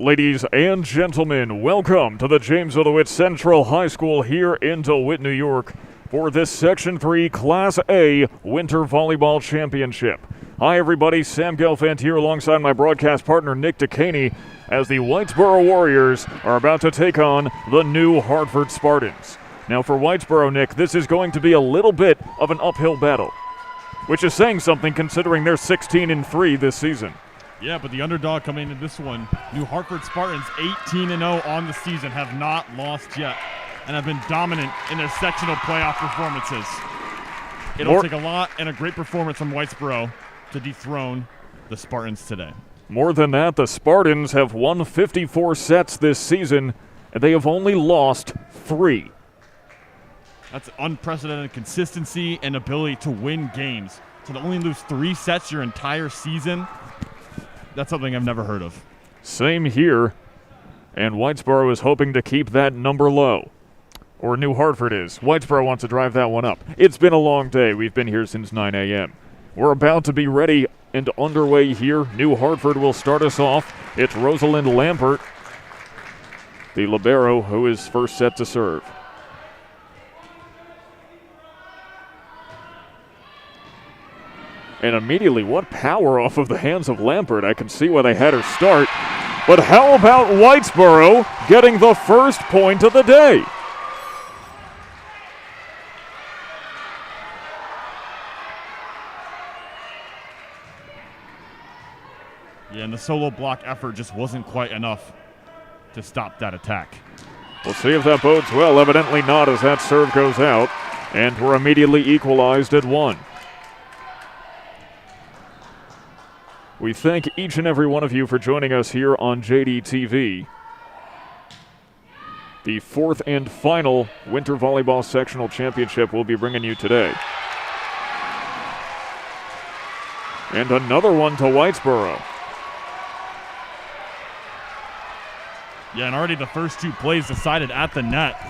Ladies and gentlemen, welcome to the James Ottowitz Central High School here in DeWitt, New York for this Section 3 Class A Winter Volleyball Championship. Hi everybody, Sam Gelfand here alongside my broadcast partner Nick Dekaney as the Whitesboro Warriors are about to take on the new Hartford Spartans. Now for Whitesboro, Nick, this is going to be a little bit of an uphill battle, which is saying something considering they're 16-3 this season. Yeah, but the underdog coming into this one, New Hartford Spartans, 18-0 on the season, have not lost yet, and have been dominant in their sectional playoff performances. It'll take a lot and a great performance from Whitesboro to dethrone the Spartans today. More than that, the Spartans have won 54 sets this season, and they have only lost 3. That's unprecedented consistency and ability to win games. So to only lose 3 sets your entire season, that's something I've never heard of. Same here, and Whitesboro is hoping to keep that number low. Or New Hartford is. Whitesboro wants to drive that one up. It's been a long day. We've been here since 9 a.m. We're about to be ready and underway here. New Hartford will start us off. It's Rosalind Lampert, the libero, who is first set to serve. And immediately, what power off of the hands of Lampert. I can see why they had her start. But how about Whitesboro getting the first point of the day? Yeah, and the solo block effort just wasn't quite enough to stop that attack. We'll see if that bodes well. Evidently not, as that serve goes out. And we're immediately equalized at 1. We thank each and every one of you for joining us here on JDTV. The 4th and final Winter Volleyball Sectional Championship we'll be bringing you today. And another one to Whitesboro. Yeah, and already the first 2 plays decided at the net,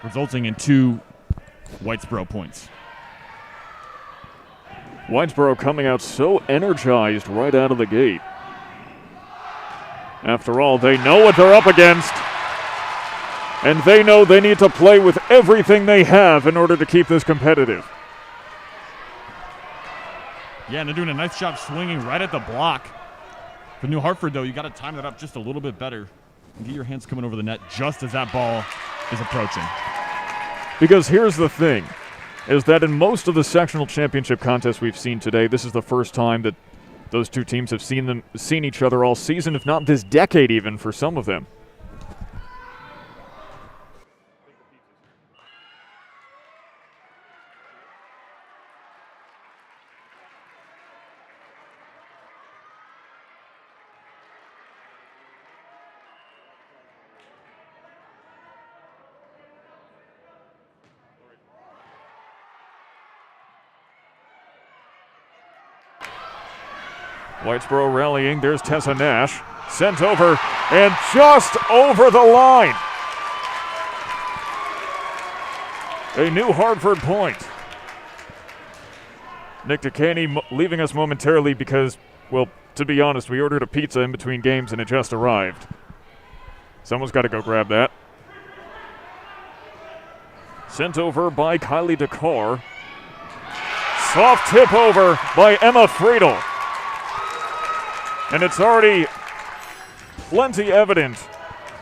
resulting in 2 Whitesboro points. Whitesboro coming out so energized right out of the gate. After all, they know what they're up against, and they know they need to play with everything they have in order to keep this competitive. Yeah, and they're doing a nice job swinging right at the block. For New Hartford, though, you got to time that up just a little bit better and get your hands coming over the net just as that ball is approaching. Because here's the thing, is that in most of the sectional championship contests we've seen today, this is the first time that those two teams have seen each other all season, if not this decade even for some of them. Whitesboro rallying. There's Tessa Nash. Sent over and just over the line. A New Hartford point. Nick Dekaney leaving us momentarily because, well, to be honest, we ordered a pizza in between games and it just arrived. Someone's got to go grab that. Sent over by Kylie DeCar. Soft tip over by Emma Friedel. And it's already plenty evident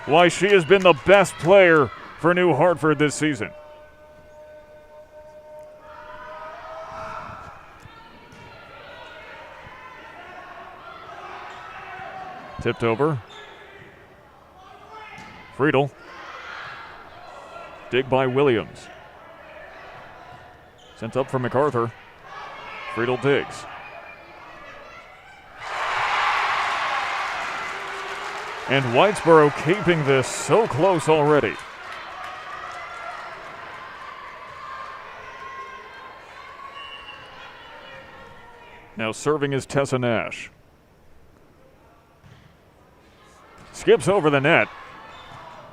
why she has been the best player for New Hartford this season. Tipped over. Friedel. Dig by Williams. Sent up for MacArthur. Friedel digs. And Whitesboro keeping this so close already. Now serving is Tessa Nash. Skips over the net.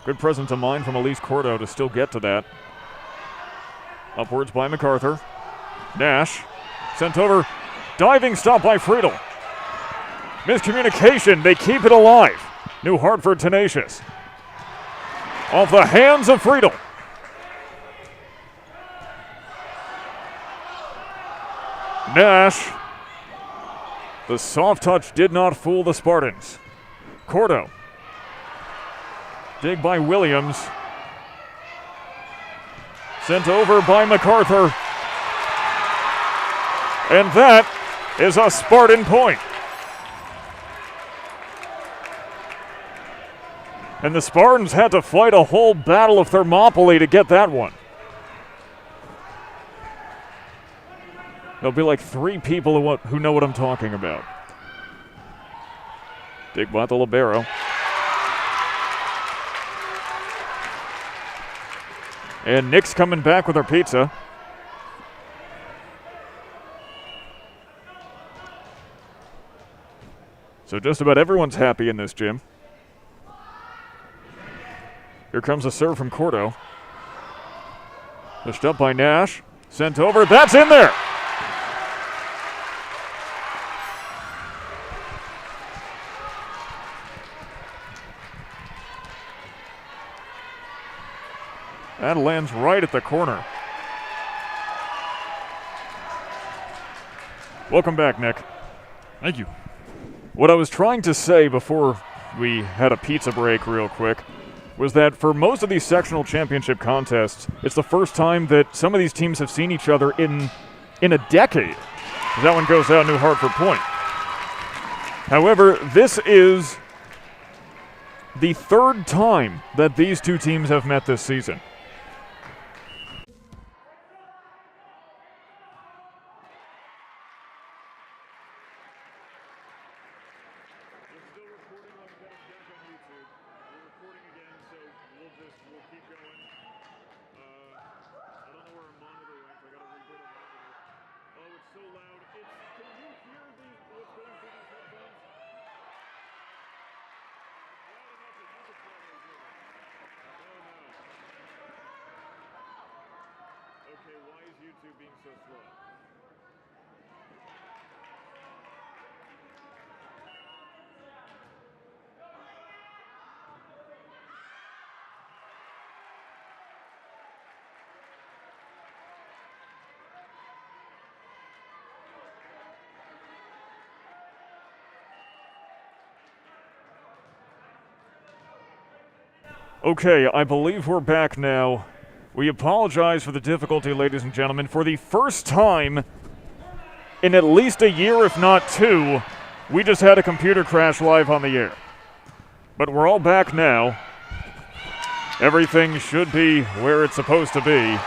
Good presence of mind from Elise Cordo to still get to that. Upwards by MacArthur. Nash sent over. Diving stop by Friedel. Miscommunication. They keep it alive. New Hartford tenacious. Off the hands of Friedel. Nash. The soft touch did not fool the Spartans. Cordo. Dig by Williams. Sent over by MacArthur. And that is a Spartan point. And the Spartans had to fight a whole battle of Thermopylae to get that one. There'll be like 3 people who know what I'm talking about. Dig by the libero. And Nick's coming back with her pizza. So just about everyone's happy in this gym. Here comes a serve from Cordo. Pushed up by Nash. Sent over. That's in there! That lands right at the corner. Welcome back, Nick. Thank you. What I was trying to say before we had a pizza break real quick was that for most of these sectional championship contests, it's the first time that some of these teams have seen each other in a decade. That one goes out New Hartford point. However, this is the 3rd time that these two teams have met this season. Okay, why is YouTube being so slow? Okay, I believe we're back now. We apologize for the difficulty, ladies and gentlemen. For the first time in at least a year, if not 2, we just had a computer crash live on the air. But we're all back now. Everything should be where it's supposed to be.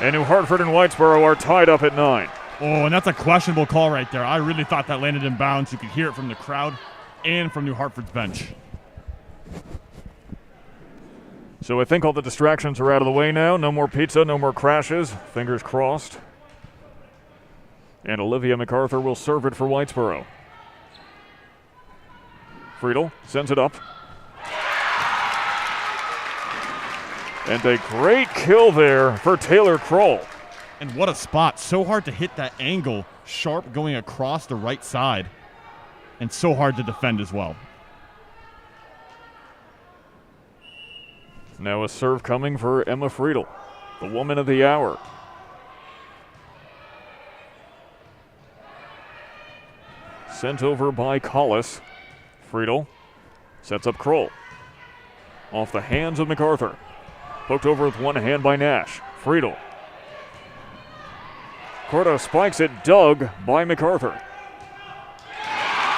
And New Hartford and Whitesboro are tied up at 9. Oh, and that's a questionable call right there. I really thought that landed in bounds. You could hear it from the crowd and from New Hartford's bench. So I think all the distractions are out of the way now. No more pizza, no more crashes. Fingers crossed. And Olivia MacArthur will serve it for Whitesboro. Friedel sends it up. And a great kill there for Taylor Kroll. And what a spot. So hard to hit that angle. Sharp going across the right side. And so hard to defend as well. Now a serve coming for Emma Friedel, the woman of the hour. Sent over by Collis. Friedel sets up Kroll. Off the hands of MacArthur. Poked over with one hand by Nash. Friedel. Cordo spikes it, dug by MacArthur.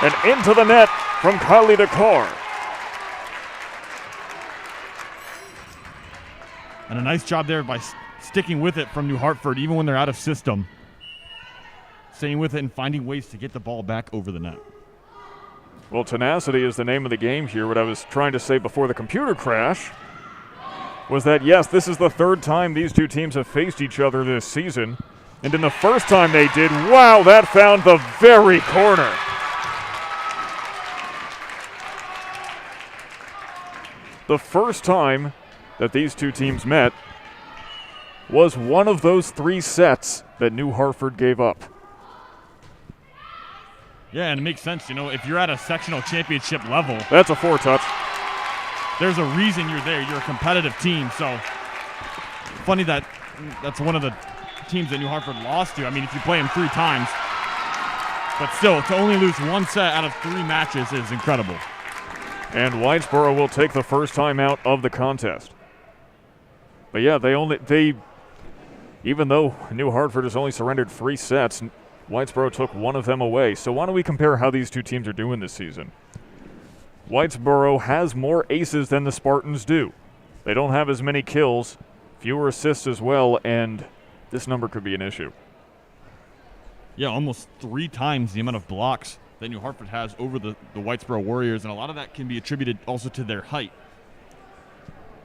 And into the net from Kylie Dakar. And a nice job there by sticking with it from New Hartford, even when they're out of system. Staying with it and finding ways to get the ball back over the net. Well, tenacity is the name of the game here. What I was trying to say before the computer crash was that, yes, this is the 3rd time these two teams have faced each other this season. And in the first time they did, wow, that found the very corner. The first time that these two teams met was one of those 3 sets that New Hartford gave up. Yeah, and it makes sense. You know, if you're at a sectional championship level, That's a 4-touch. there's a reason you're there. You're a competitive team. So funny that's one of the teams that New Hartford lost to. I mean, if you play them 3 times, but still, to only lose 1 set out of 3 matches is incredible. And Whitesboro will take the first time out of the contest. But yeah, even though New Hartford has only surrendered 3 sets, Whitesboro took 1 of them away. So why don't we compare how these 2 teams are doing this season? Whitesboro has more aces than the Spartans do. They don't have as many kills, fewer assists as well, and this number could be an issue. Yeah, almost 3 times the amount of blocks that New Hartford has over the Whitesboro Warriors, and a lot of that can be attributed also to their height.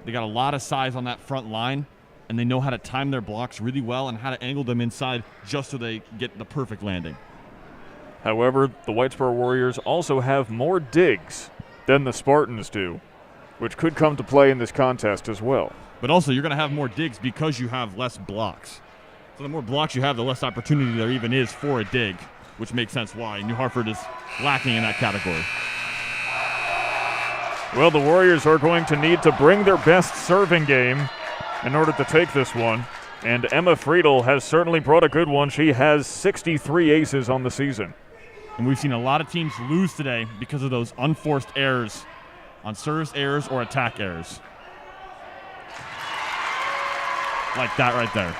They got a lot of size on that front line, and they know how to time their blocks really well and how to angle them inside just so they get the perfect landing. However, the Whitesboro Warriors also have more digs than the Spartans do, which could come to play in this contest as well. But also, you're going to have more digs because you have less blocks. So the more blocks you have, the less opportunity there even is for a dig, which makes sense why New Hartford is lacking in that category. Well, the Warriors are going to need to bring their best serving game in order to take this one. And Emma Friedel has certainly brought a good one. She has 63 aces on the season. And we've seen a lot of teams lose today because of those unforced errors on service errors or attack errors. Like that right there.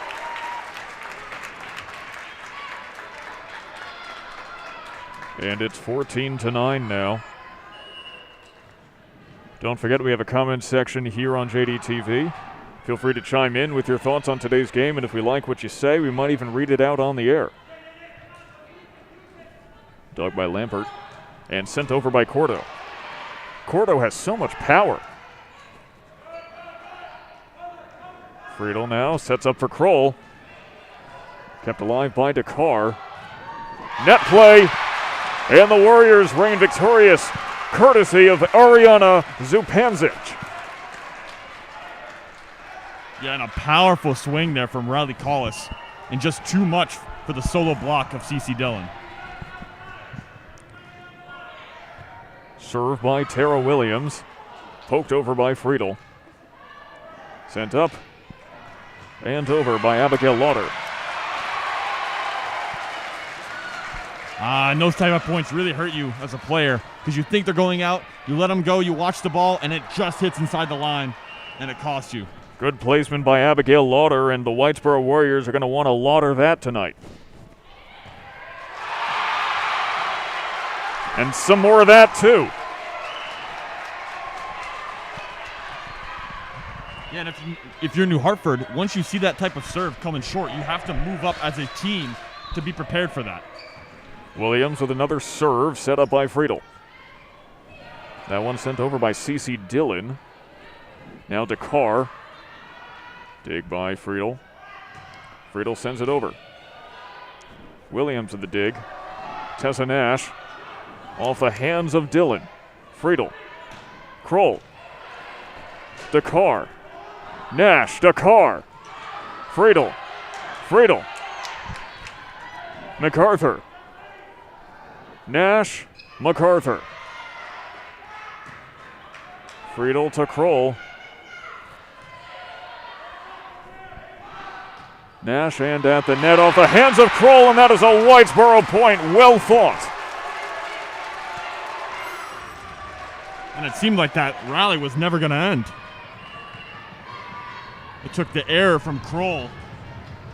And it's 14-9 now. Don't forget we have a comment section here on JDTV. Feel free to chime in with your thoughts on today's game, and if we like what you say, we might even read it out on the air. Dug by Lampert and sent over by Cordo. Cordo has so much power. Friedel now sets up for Kroll. Kept alive by Dakar. Net play, and the Warriors reign victorious, courtesy of Ariana Zupanzic. Yeah, and a powerful swing there from Riley Collis, and just too much for the solo block of CeCe Dillon. Serve by Tara Williams. Poked over by Friedel. Sent up and over by Abigail Lauder. And those type of points really hurt you as a player because you think they're going out, you let them go, you watch the ball, and it just hits inside the line, and it costs you. Good placement by Abigail Lauder, and the Whitesboro Warriors are going to want to lauder that tonight. And some more of that, too. Yeah, and if you're New Hartford, once you see that type of serve coming short, you have to move up as a team to be prepared for that. Williams with another serve set up by Friedel. That one sent over by CeCe Dillon. Now Dakar. Dig by Friedel. Friedel sends it over. Williams with the dig. Tessa Nash off the hands of Dillon. Friedel. Kroll. Dakar. Nash. Dakar. Friedel. Friedel. MacArthur. Nash. MacArthur. Friedel to Kroll. Nash and at the net off the hands of Kroll, and that is a Whitesboro point. Well thought. And it seemed like that rally was never going to end. It took the error from Kroll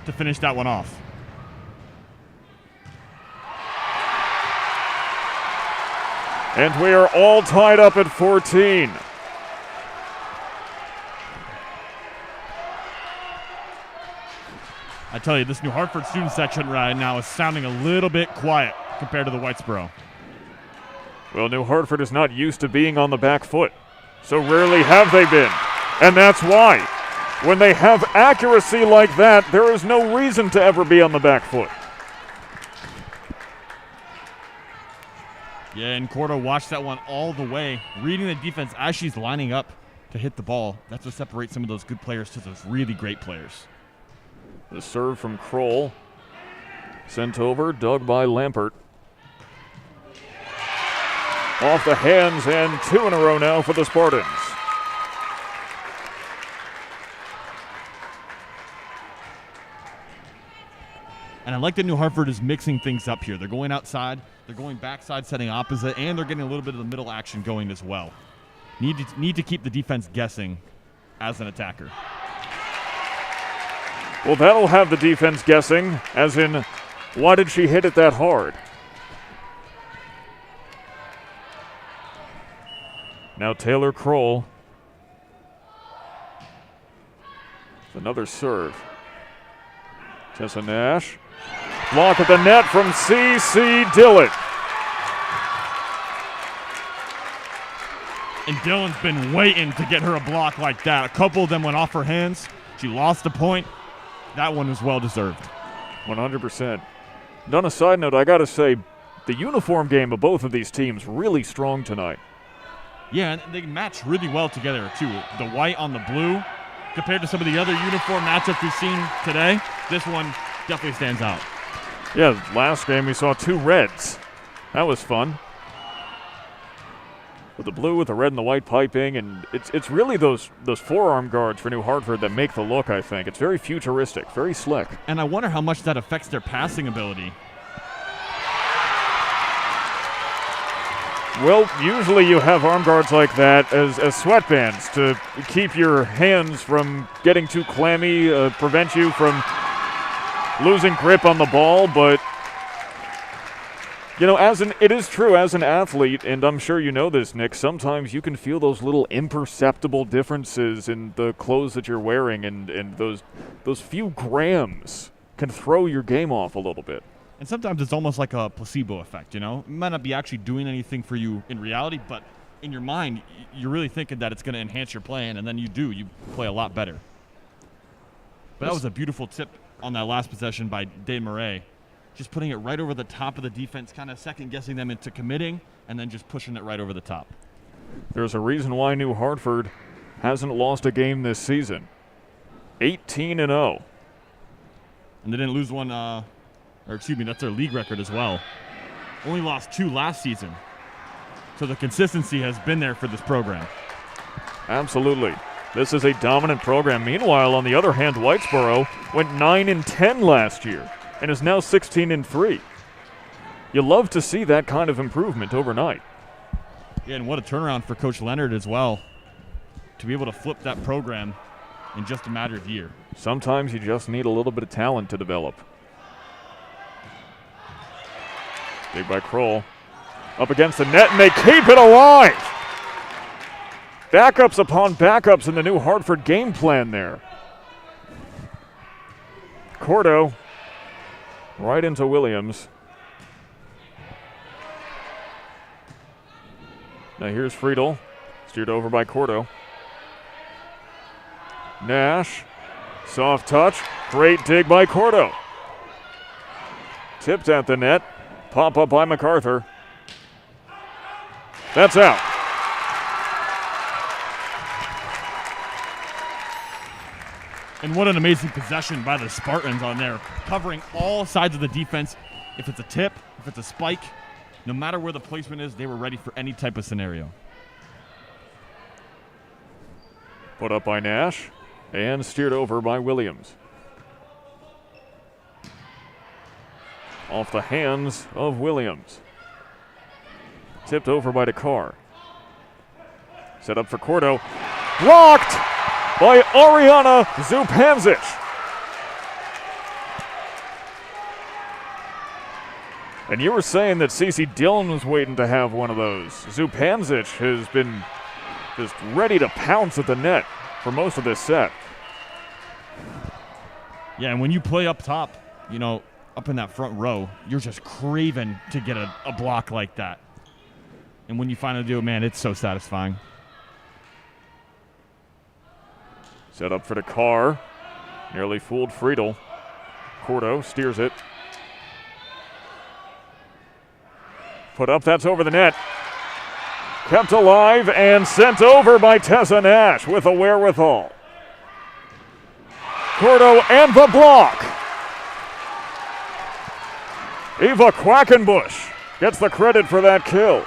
to finish that one off. And we are all tied up at 14. I tell you, this New Hartford student section right now is sounding a little bit quiet compared to the Whitesboro. Well, New Hartford is not used to being on the back foot. So rarely have they been. And that's why. When they have accuracy like that, there is no reason to ever be on the back foot. Yeah, and Cordo watched that one all the way, reading the defense as she's lining up to hit the ball. That's what separates some of those good players to those really great players. The serve from Kroll. Sent over, dug by Lampert. Off the hands, and 2 in a row now for the Spartans. And I like that New Hartford is mixing things up here. They're going outside, they're going backside, setting opposite, and they're getting a little bit of the middle action going as well. Need to keep the defense guessing as an attacker. Well, that'll have the defense guessing, as in, why did she hit it that hard? Now Taylor Kroll. Another serve. Tessa Nash. Block at the net from C.C. Dillon. And Dillon's been waiting to get her a block like that. A couple of them went off her hands. She lost a point. That one was well-deserved. 100%. And on a side note, I got to say, the uniform game of both of these teams really strong tonight. Yeah, and they match really well together, too. The white on the blue, compared to some of the other uniform matchups we've seen today, this one definitely stands out. Yeah, last game we saw 2 reds. That was fun. With the blue, with the red and the white piping, and it's really those forearm guards for New Hartford that make the look, I think. It's very futuristic, very slick. And I wonder how much that affects their passing ability. Well, usually you have arm guards like that as sweatbands to keep your hands from getting too clammy, prevent you from losing grip on the ball, but you know, it is true as an athlete, and I'm sure you know this, Nick, sometimes you can feel those little imperceptible differences in the clothes that you're wearing, and those few grams can throw your game off a little bit. And sometimes it's almost like a placebo effect, you know? It might not be actually doing anything for you in reality, but in your mind, you're really thinking that it's going to enhance your play, and then you play a lot better. But that was a beautiful tip on that last possession by Day Murray. Just putting it right over the top of the defense, kind of second-guessing them into committing, and then just pushing it right over the top. There's a reason why New Hartford hasn't lost a game this season. 18-0. And they didn't lose one, that's their league record as well. Only lost 2 last season. So the consistency has been there for this program. Absolutely. This is a dominant program. Meanwhile, on the other hand, Whitesboro went 9-10 last year and is now 16-3. You love to see that kind of improvement overnight. Yeah, and what a turnaround for Coach Leonard as well, to be able to flip that program in just a matter of a year. Sometimes you just need a little bit of talent to develop. Big by Kroll. Up against the net, and they keep it alive! Backups upon backups in the New Hartford game plan there. Cordo right into Williams. Now here's Friedel, steered over by Cordo. Nash, soft touch, great dig by Cordo. Tipped at the net, pop up by MacArthur. That's out. And what an amazing possession by the Spartans on there, covering all sides of the defense. If it's a tip, if it's a spike, no matter where the placement is, they were ready for any type of scenario. Put up by Nash and steered over by Williams. Off the hands of Williams. Tipped over by Dakar. Set up for Cordo. Blocked by Ariana Zupanzic. And you were saying that C.C. Dillon was waiting to have one of those. Zupanzic has been just ready to pounce at the net for most of this set. Yeah, and when you play up top, you know, up in that front row, you're just craving to get a block like that. And when you finally do it, man, it's so satisfying. Set up for Dakar. Nearly fooled Friedel. Cordo steers it. Put up, that's over the net. Kept alive and sent over by Tessa Nash with a wherewithal. Cordo and the block. Eva Quackenbush gets the credit for that kill.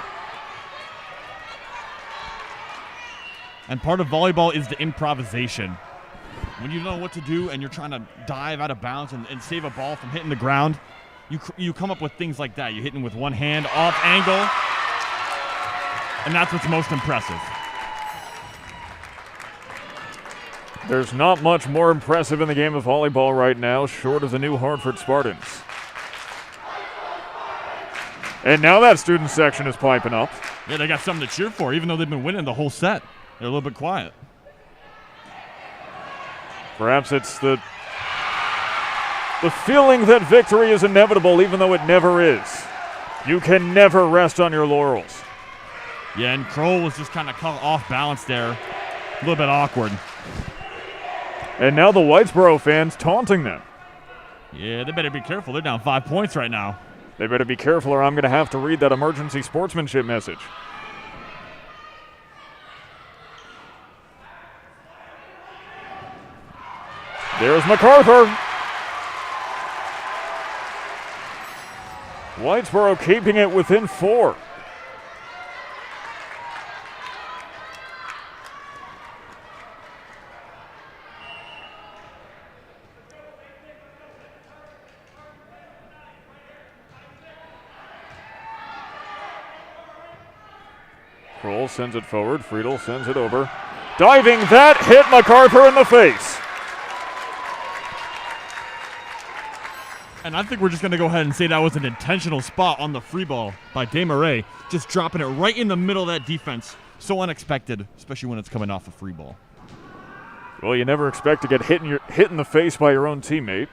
And part of volleyball is the improvisation. When you don't know what to do and you're trying to dive out of bounds and save a ball from hitting the ground, you come up with things like that. You're hitting with one hand, off angle, and that's what's most impressive. There's not much more impressive in the game of volleyball right now, short of the new Hartford Spartans. And now that student section is piping up. Yeah, they got something to cheer for, even though they've been winning the whole set. They're a little bit quiet. Perhaps it's the feeling that victory is inevitable, even though it never is. You can never rest on your laurels. Yeah, and Kroll was just kind of caught off balance there. A little bit awkward. And now the Whitesboro fans taunting them. Yeah, they better be careful. They're down 5 points right now. They better be careful or I'm going to have to read that emergency sportsmanship message. There's MacArthur. Whitesboro keeping it within 4. Kroll sends it forward. Friedel sends it over. Diving, that hit MacArthur in the face. And I think we're just going to go ahead and say that was an intentional spot on the free ball by Desmarais, just dropping it right in the middle of that defense. So unexpected, especially when it's coming off a free ball. Well, you never expect to get hit in the face by your own teammate.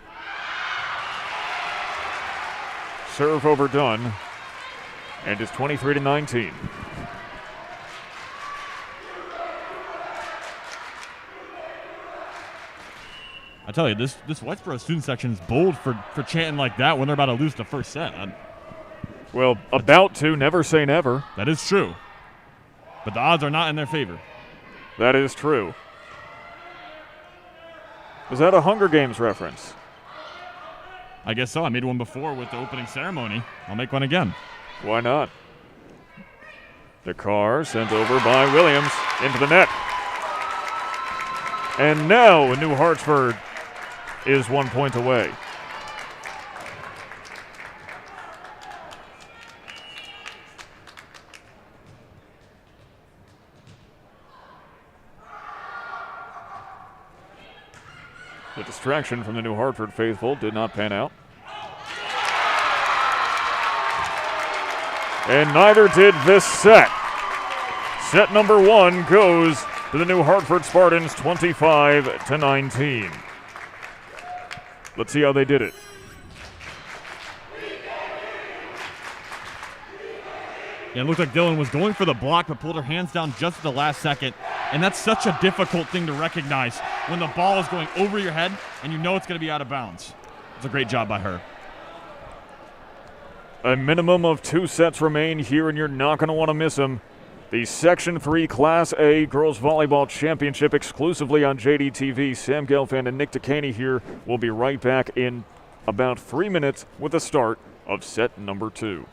Serve overdone, and it's 23-19. I tell you, this Whitesboro student section is bold for chanting like that when they're about to lose the first set. Well, about to, never say never. That is true. But the odds are not in their favor. That is true. Was that a Hunger Games reference? I guess so. I made one before with the opening ceremony. I'll make one again. Why not? The car sent over by Williams into the net. And now New Hartford is 1 point away. The distraction from the New Hartford faithful did not pan out. And neither did this set. Set number 1 goes to the New Hartford Spartans, 25-19. Let's see how they did it. Yeah, it looked like Dylan was going for the block but pulled her hands down just at the last second. And that's such a difficult thing to recognize when the ball is going over your head and you know it's going to be out of bounds. It's a great job by her. A minimum of 2 sets remain here, and you're not going to want to miss them. The Section 3 Class A Girls Volleyball Championship exclusively on JDTV. Sam Gelfand and Nick Dekaney here. We'll be right back in about 3 minutes with the start of set number 2.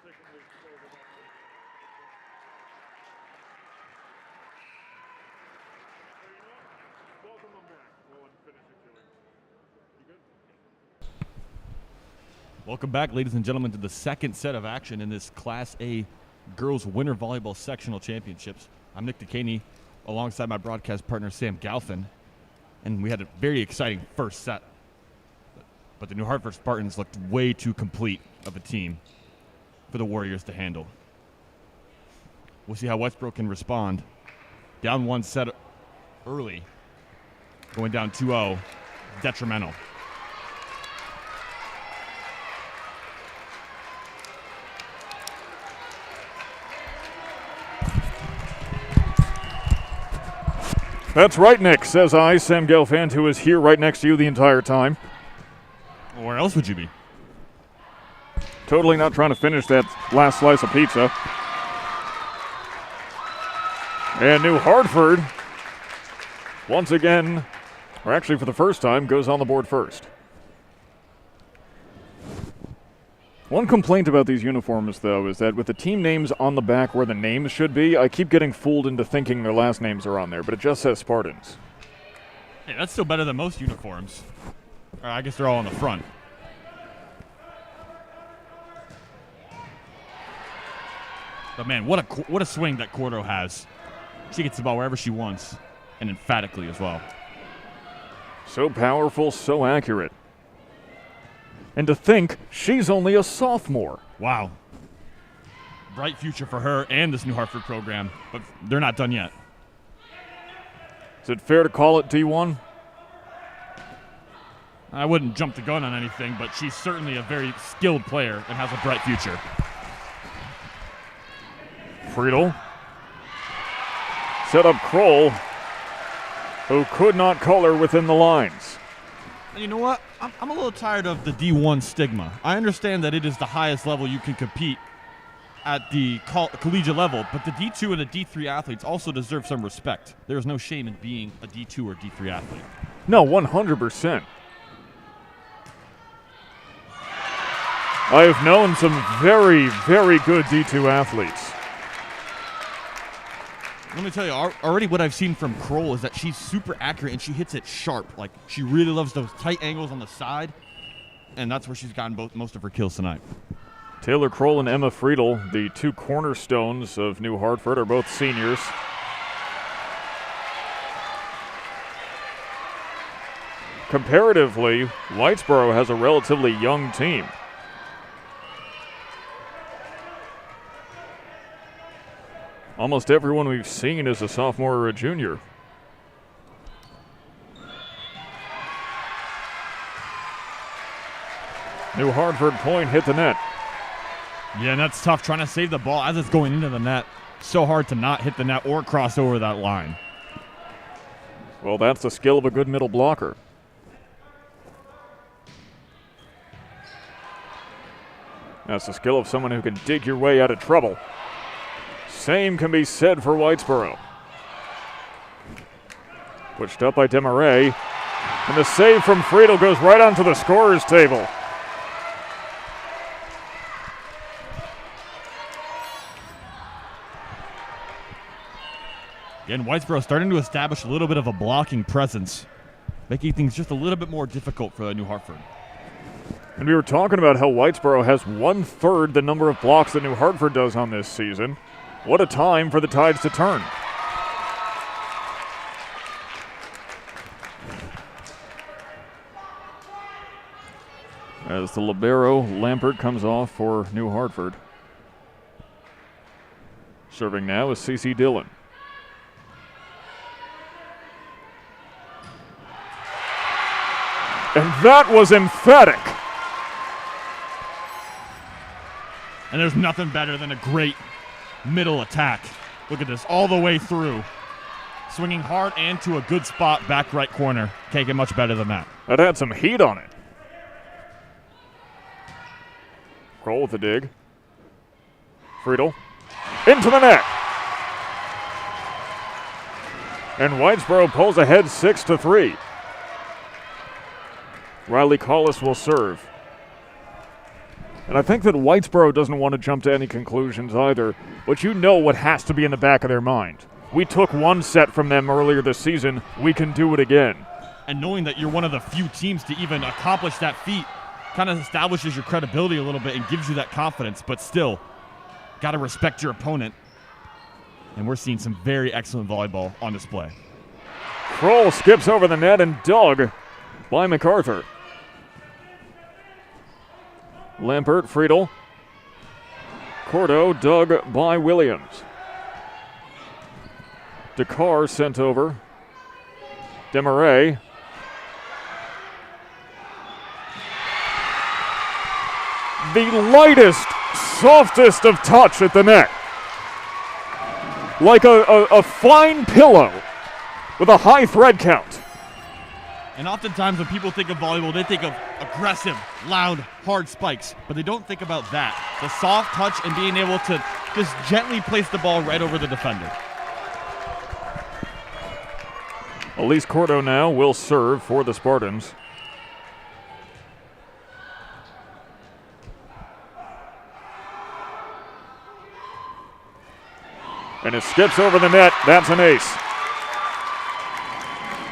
mistakenly close it up. So you know what? Welcome them back while I'm finishing doing. You good? Welcome back, ladies and gentlemen, to the second set of action in this Class A Girls Winter Volleyball Sectional Championships. I'm Nick Dekaney, alongside my broadcast partner, Sam Gelfand, and we had a very exciting first set. But the New Hartford Spartans looked way too complete of a team for the Warriors to handle. We'll see how Whitesboro can respond. Down one set early, going down 2-0, detrimental. That's right, Nick, says I, Sam Gelfand, who is here right next to you the entire time. Where else would you be? Totally not trying to finish that last slice of pizza. And New Hartford, once again, or actually for the first time, goes on the board first. One complaint about these uniforms, though, is that with the team names on the back where the names should be, I keep getting fooled into thinking their last names are on there, but it just says Spartans. Hey, that's still better than most uniforms. I guess they're all on the front. But man, what a swing that Cordo has. She gets the ball wherever she wants, and emphatically as well. So powerful, so accurate. And to think she's only a sophomore. Wow. Bright future for her and this New Hartford program, but they're not done yet. Is it fair to call it D1? I wouldn't jump the gun on anything, but she's certainly a very skilled player and has a bright future. Friedel. Set up Kroll, who could not color within the lines. And you know what? I'm a little tired of the D1 stigma. I understand that it is the highest level you can compete at the collegiate level, but the D2 and the D3 athletes also deserve some respect. There is no shame in being a D2 or D3 athlete. No, 100%. I have known some very, very good D2 athletes. Let me tell you, already what I've seen from Kroll is that she's super accurate and she hits it sharp. Like, she really loves those tight angles on the side, and that's where she's gotten most of her kills tonight. Taylor Kroll and Emma Friedel, the two cornerstones of New Hartford, are both seniors. Comparatively, Whitesboro has a relatively young team. Almost everyone we've seen is a sophomore or a junior. New Hartford point hit the net. Yeah, and that's tough trying to save the ball as it's going into the net. So hard to not hit the net or cross over that line. Well, that's the skill of a good middle blocker. That's the skill of someone who can dig your way out of trouble. Same can be said for Whitesboro. Pushed up by Demarais. And the save from Friedel goes right onto the scorer's table. Again, Whitesboro starting to establish a little bit of a blocking presence, making things just a little bit more difficult for New Hartford. And we were talking about how Whitesboro has 1/3 the number of blocks that New Hartford does on this season. What a time for the Tides to turn. As the libero, Lampert, comes off for New Hartford. Serving now is CeCe Dillon. And that was emphatic. And there's nothing better than a great middle attack. Look at this, all the way through. Swinging hard and to a good spot, back right corner. Can't get much better than that. That had some heat on it. Kroll with the dig. Friedel. Into the net. And Whitesboro pulls ahead 6-3. Riley Collis will serve. And I think that Whitesboro doesn't want to jump to any conclusions either, but you know what has to be in the back of their mind. We took one set from them earlier this season. We can do it again. And knowing that you're one of the few teams to even accomplish that feat kind of establishes your credibility a little bit and gives you that confidence, but still, got to respect your opponent. And we're seeing some very excellent volleyball on display. Kroll skips over the net and dug by MacArthur. Lampert, Friedel. Cordo dug by Williams. Dakar sent over. Demarais. The lightest, softest of touch at the net. Like a fine pillow with a high thread count. And oftentimes when people think of volleyball, they think of aggressive, loud, hard spikes, but they don't think about that. The soft touch and being able to just gently place the ball right over the defender. Elise Cordo now will serve for the Spartans. And it skips over the net. That's an ace.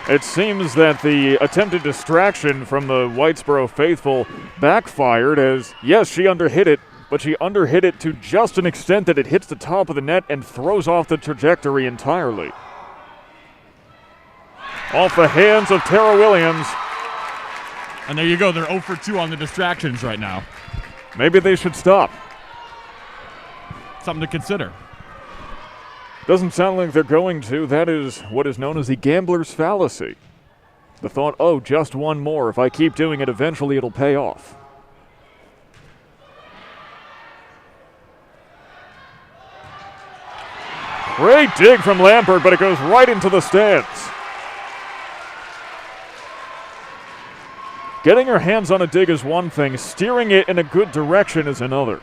It seems that the attempted distraction from the Whitesboro faithful backfired as, yes, she underhit it, but she underhit it to just an extent that it hits the top of the net and throws off the trajectory entirely. Off the hands of Tara Williams. And there you go. They're 0 for 2 on the distractions right now. Maybe they should stop. Something to consider. Doesn't sound like they're going to. That is what is known as the gambler's fallacy. The thought, oh, just one more. If I keep doing it, eventually it'll pay off. Great dig from Lampert, but it goes right into the stands. Getting her hands on a dig is one thing. Steering it in a good direction is another.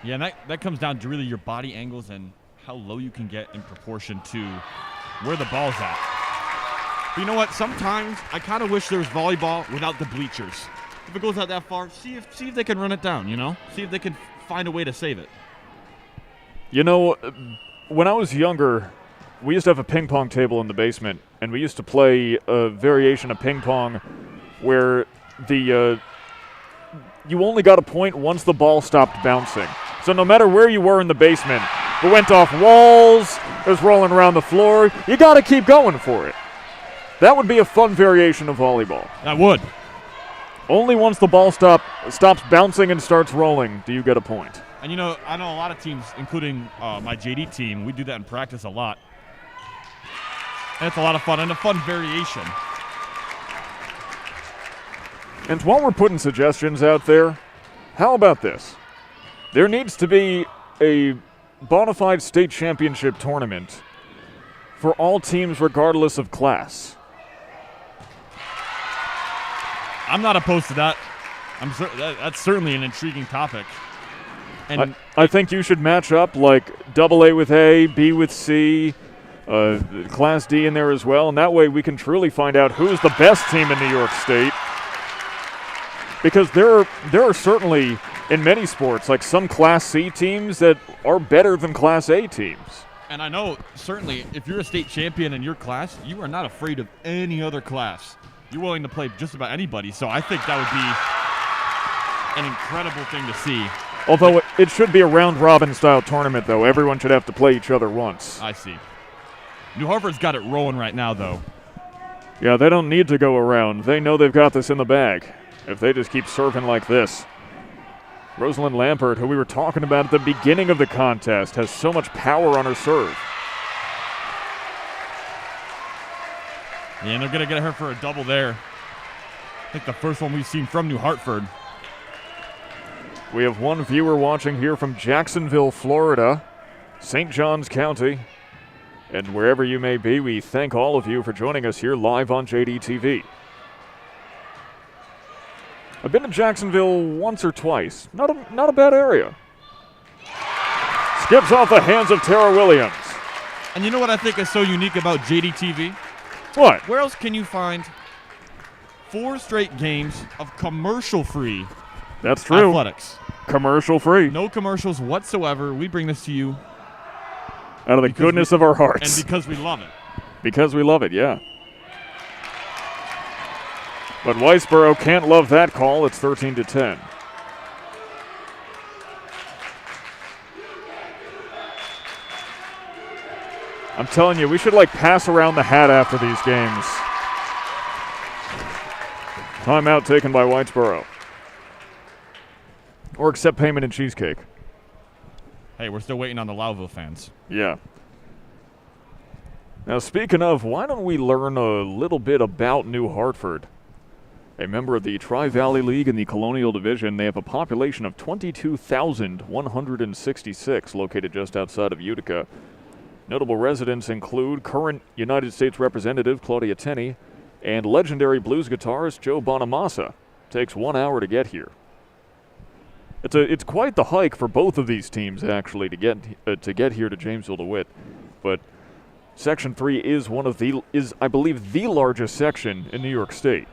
Yeah, and that comes down to really your body angles and how low you can get in proportion to where the ball's at. But you know what? Sometimes I kind of wish there was volleyball without the bleachers. If it goes out that far, see if they can run it down, you know? See if they can find a way to save it. You know, when I was younger, we used to have a ping pong table in the basement, and we used to play a variation of ping pong where you only got a point once the ball stopped bouncing. So no matter where you were in the basement, it went off walls, it was rolling around the floor, you got to keep going for it. That would be a fun variation of volleyball. That would. Only once the ball stops bouncing and starts rolling do you get a point. And you know, I know a lot of teams, including my JD team, we do that in practice a lot. And it's a lot of fun and a fun variation. And while we're putting suggestions out there, how about this? There needs to be a bona fide state championship tournament for all teams regardless of class. I'm not opposed to that. That's certainly an intriguing topic. And I think you should match up like AA with A, B with C, Class D in there as well, and that way we can truly find out who's the best team in New York State. Because there are certainly, in many sports, like some Class C teams that are better than Class A teams. And I know, certainly, if you're a state champion in your class, you are not afraid of any other class. You're willing to play just about anybody, so I think that would be an incredible thing to see. Although it should be a round-robin style tournament, though. Everyone should have to play each other once. I see. New Hartford's got it rolling right now, though. Yeah, they don't need to go around. They know they've got this in the bag if they just keep serving like this. Rosalind Lampert, who we were talking about at the beginning of the contest, has so much power on her serve. Yeah, and they're going to get her for a double there. I think the first one we've seen from New Hartford. We have one viewer watching here from Jacksonville, Florida, St. Johns County. And wherever you may be, we thank all of you for joining us here live on JDTV. I've been to Jacksonville once or twice. Not a bad area. Skips off the hands of Tara Williams. And you know what I think is so unique about JDTV? What? Where else can you find 4 straight games of commercial-free That's true. Athletics. Commercial free. No commercials whatsoever. We bring this to you out of the goodness of our hearts. and because we love it. Because we love it, yeah. But Whitesboro can't love that call. It's 13-10. I'm telling you, we should pass around the hat after these games. Timeout taken by Whitesboro. Or accept payment in cheesecake. Hey, we're still waiting on the Loudville fans. Yeah. Now, speaking of, why don't we learn a little bit about New Hartford? A member of the Tri-Valley League in the Colonial Division, they have a population of 22,166 located just outside of Utica. Notable residents include current United States Representative Claudia Tenney and legendary blues guitarist Joe Bonamassa. Takes 1 hour to get here. It's quite the hike for both of these teams actually to get here to Jamesville DeWitt, but Section 3 is I believe the largest section in New York State.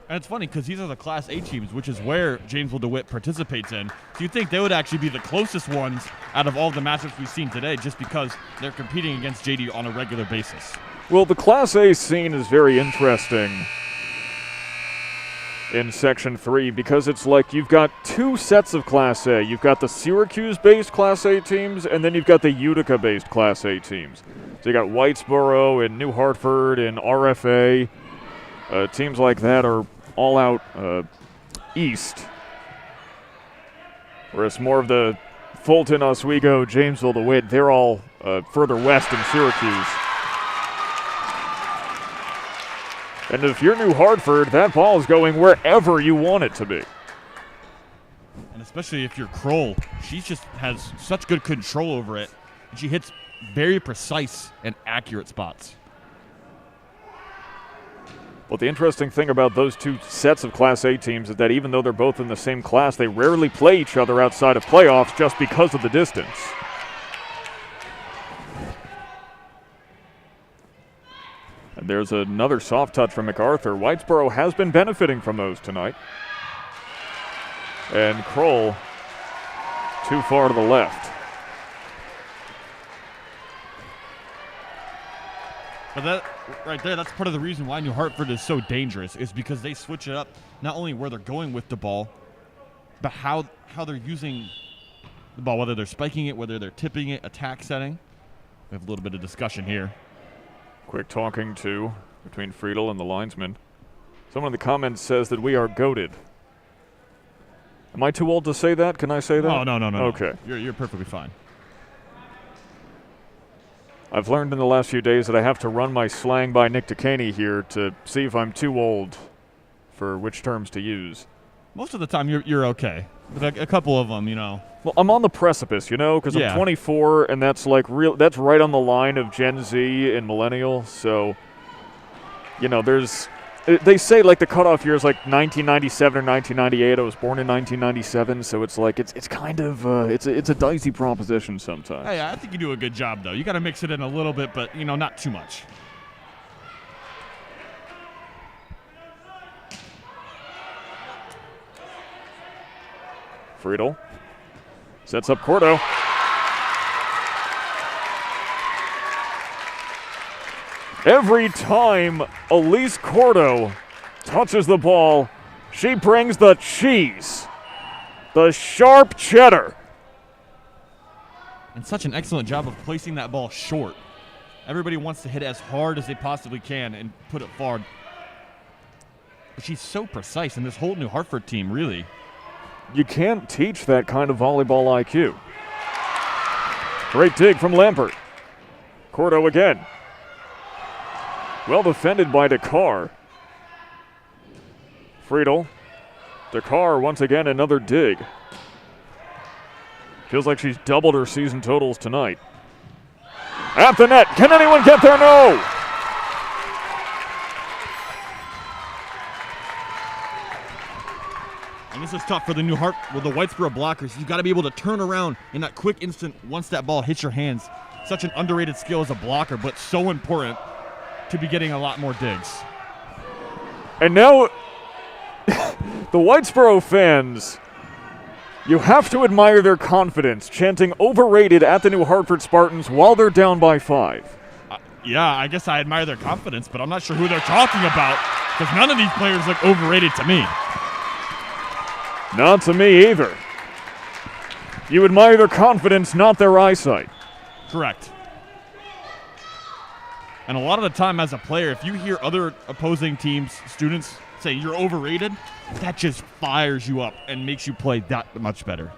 And it's funny because these are the Class A teams, which is where Jamesville DeWitt participates in. So you'd think they would actually be the closest ones out of all the matchups we've seen today, just because they're competing against JD on a regular basis. Well, the Class A scene is very interesting in Section 3 because it's you've got two sets of Class A. You've got the Syracuse-based Class A teams, and then you've got the Utica-based Class A teams. So you got Whitesboro and New Hartford and RFA. Teams like that are all out east, whereas more of the Fulton, Oswego, Jamesville, DeWitt, they're all further west in Syracuse. And if you're New Hartford, that ball is going wherever you want it to be. And especially if you're Kroll, she just has such good control over it, and she hits very precise and accurate spots. Well, the interesting thing about those two sets of Class A teams is that even though they're both in the same class, they rarely play each other outside of playoffs just because of the distance. And there's another soft touch from MacArthur. Whitesboro has been benefiting from those tonight. And Kroll too far to the left. But that right there, that's part of the reason why New Hartford is so dangerous, is because they switch it up not only where they're going with the ball, but how they're using the ball, whether they're spiking it, whether they're tipping it, attack setting. We have a little bit of discussion here. Quick talking to between Friedel and the linesman. Someone in the comments says that we are goated. Am I too old to say that? Can I say that? Oh, no. Okay. You're perfectly fine. I've learned in the last few days that I have to run my slang by Nick Dekaney here to see if I'm too old for which terms to use. Most of the time, you're okay. But a couple of them, Well, I'm on the precipice, because I'm 24, and that's that's right on the line of Gen Z and millennial. So, they say the cutoff year is 1997 or 1998. I was born in 1997, so it's it's kind of it's a dicey proposition sometimes. Hey, I think you do a good job though. You got to mix it in a little bit, but not too much. Friedel sets up Cordo. Every time Elise Cordo touches the ball, she brings the cheese, the sharp cheddar. And such an excellent job of placing that ball short. Everybody wants to hit it as hard as they possibly can and put it far. But she's so precise, and this whole New Hartford team, really. You can't teach that kind of volleyball IQ. Great dig from Lampert. Cordo again. Well defended by Dakar. Friedel. Dakar once again another dig. Feels like she's doubled her season totals tonight. At the net. Can anyone get there? No! And this is tough for the the Whitesboro blockers. You've got to be able to turn around in that quick instant once that ball hits your hands. Such an underrated skill as a blocker, but so important to be getting a lot more digs. And now the Whitesboro fans You have to admire their confidence, chanting overrated at the New Hartford Spartans while they're down by 5. Yeah, I guess I admire their confidence, but I'm not sure who they're talking about because none of these players look overrated to me. Not to me either. You admire their confidence, not their eyesight. Correct. And a lot of the time as a player, if you hear other opposing teams, students say you're overrated, that just fires you up and makes you play that much better.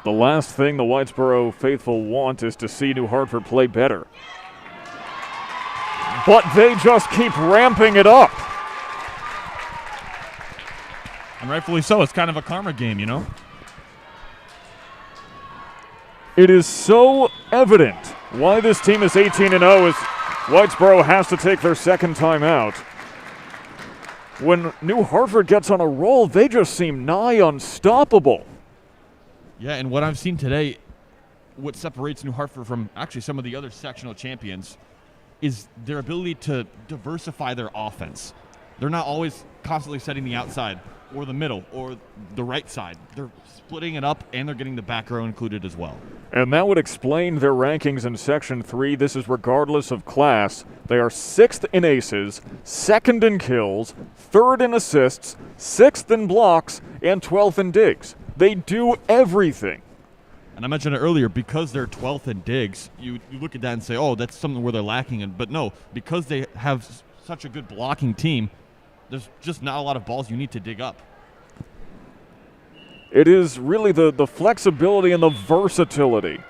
The last thing the Whitesboro faithful want is to see New Hartford play better. But they just keep ramping it up. And rightfully so. It's kind of a karma game, you know? It is so evident why this team is 18-0 as Whitesboro has to take their second timeout. When New Hartford gets on a roll, they just seem nigh unstoppable. Yeah, and what I've seen today, what separates New Hartford from actually some of the other sectional champions is their ability to diversify their offense. They're not always constantly setting the outside or the middle or the right side. They're splitting it up, and they're getting the back row included as well. And that would explain their rankings in Section 3. This is regardless of class. They are 6th in aces, 2nd in kills, 3rd in assists, 6th in blocks, and 12th in digs. They do everything. And I mentioned it earlier, because they're 12th in digs, you look at that and say, oh, that's something where they're lacking in. But no, because they have such a good blocking team, there's just not a lot of balls you need to dig up. It is really the flexibility and the versatility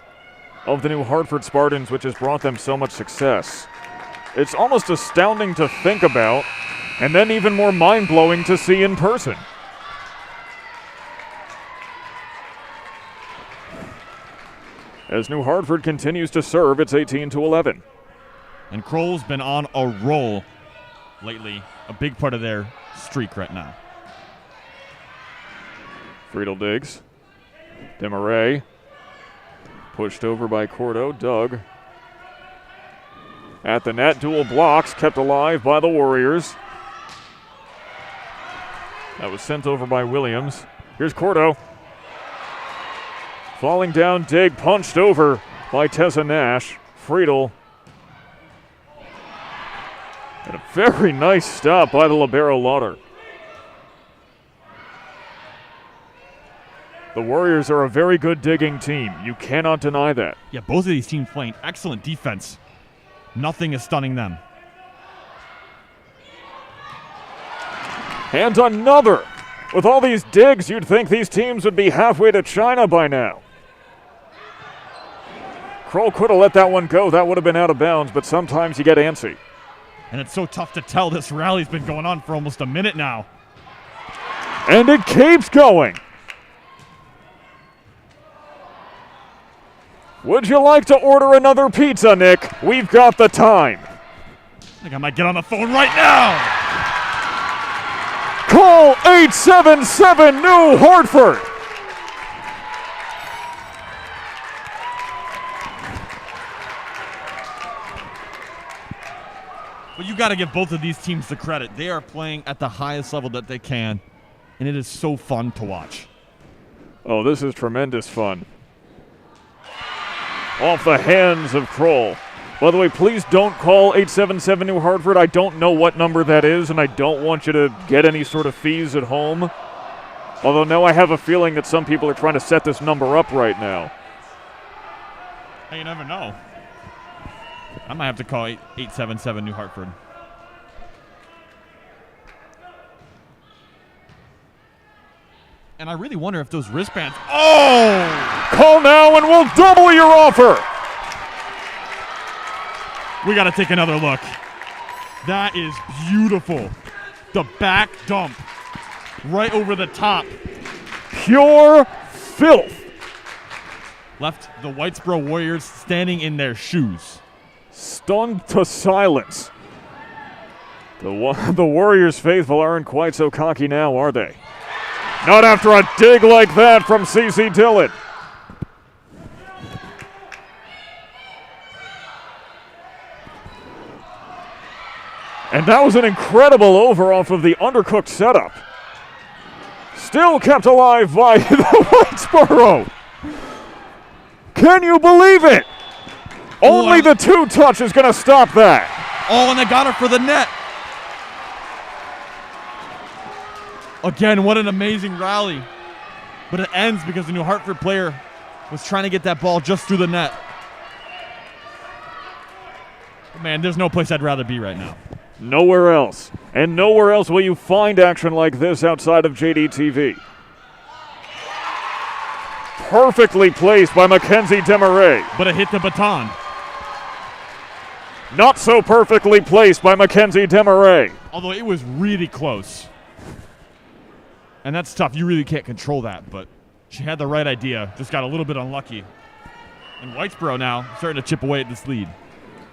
of the New Hartford Spartans which has brought them so much success. It's almost astounding to think about, and then even more mind-blowing to see in person. As New Hartford continues to serve, it's 18-11. And Kroll's been on a roll lately, a big part of their streak right now. Friedel digs. Demaray. Pushed over by Cordo. Doug. At the net, dual blocks kept alive by the Warriors. That was sent over by Williams. Here's Cordo. Falling down, dig, punched over by Tessa Nash. Friedel. And a very nice stop by the libero Lauder. The Warriors are a very good digging team. You cannot deny that. Yeah, both of these teams playing excellent defense. Nothing is stunning them. And another. With all these digs, you'd think these teams would be halfway to China by now. Kroll could have let that one go. That would have been out of bounds, but sometimes you get antsy. And it's so tough to tell. This rally's been going on for almost a minute now. And it keeps going. Would you like to order another pizza, Nick? We've got the time. I think I might get on the phone right now. Call 877 New Hartford. But you got to give both of these teams the credit. They are playing at the highest level that they can, and it is so fun to watch. Oh, this is tremendous fun. Off the hands of Kroll. By the way, please don't call 877 New Hartford. I don't know what number that is, and I don't want you to get any sort of fees at home. Although now I have a feeling that some people are trying to set this number up right now. Hey, you never know. I might have to call 877 New Hartford. And I really wonder if those wristbands... Oh! Call now and we'll double your offer! We got to take another look. That is beautiful. The back dump. Right over the top. Pure filth. Left the Whitesboro Warriors standing in their shoes. Stunned to silence. The Warriors faithful aren't quite so cocky now, are they? Not after a dig like that from C.C. Dillon. And that was an incredible over off of the undercooked setup. still kept alive by the Whitesboro. Can you believe it? Only the 2-touch is going to stop that. Oh, and they got her for the net. Again, what an amazing rally. But it ends because the New Hartford player was trying to get that ball just through the net. Man, there's no place I'd rather be right now. Nowhere else. And nowhere else will you find action like this outside of JDTV. Perfectly placed by Mackenzie Demarais. But it hit the baton. Not so perfectly placed by Mackenzie Demarais. Although it was really close. And that's tough. You really can't control that, but she had the right idea. Just got a little bit unlucky. And Whitesboro now starting to chip away at this lead.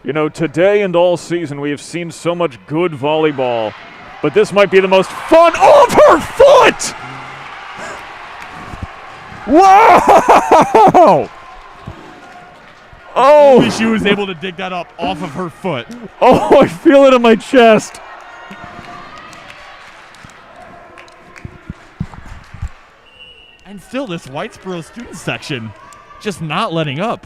You know, today and all season we have seen so much good volleyball, but this might be the most fun of her foot! Wow! Oh! Only she was able to dig that up off of her foot. Oh, I feel it in my chest. And still, this Whitesboro student section just not letting up.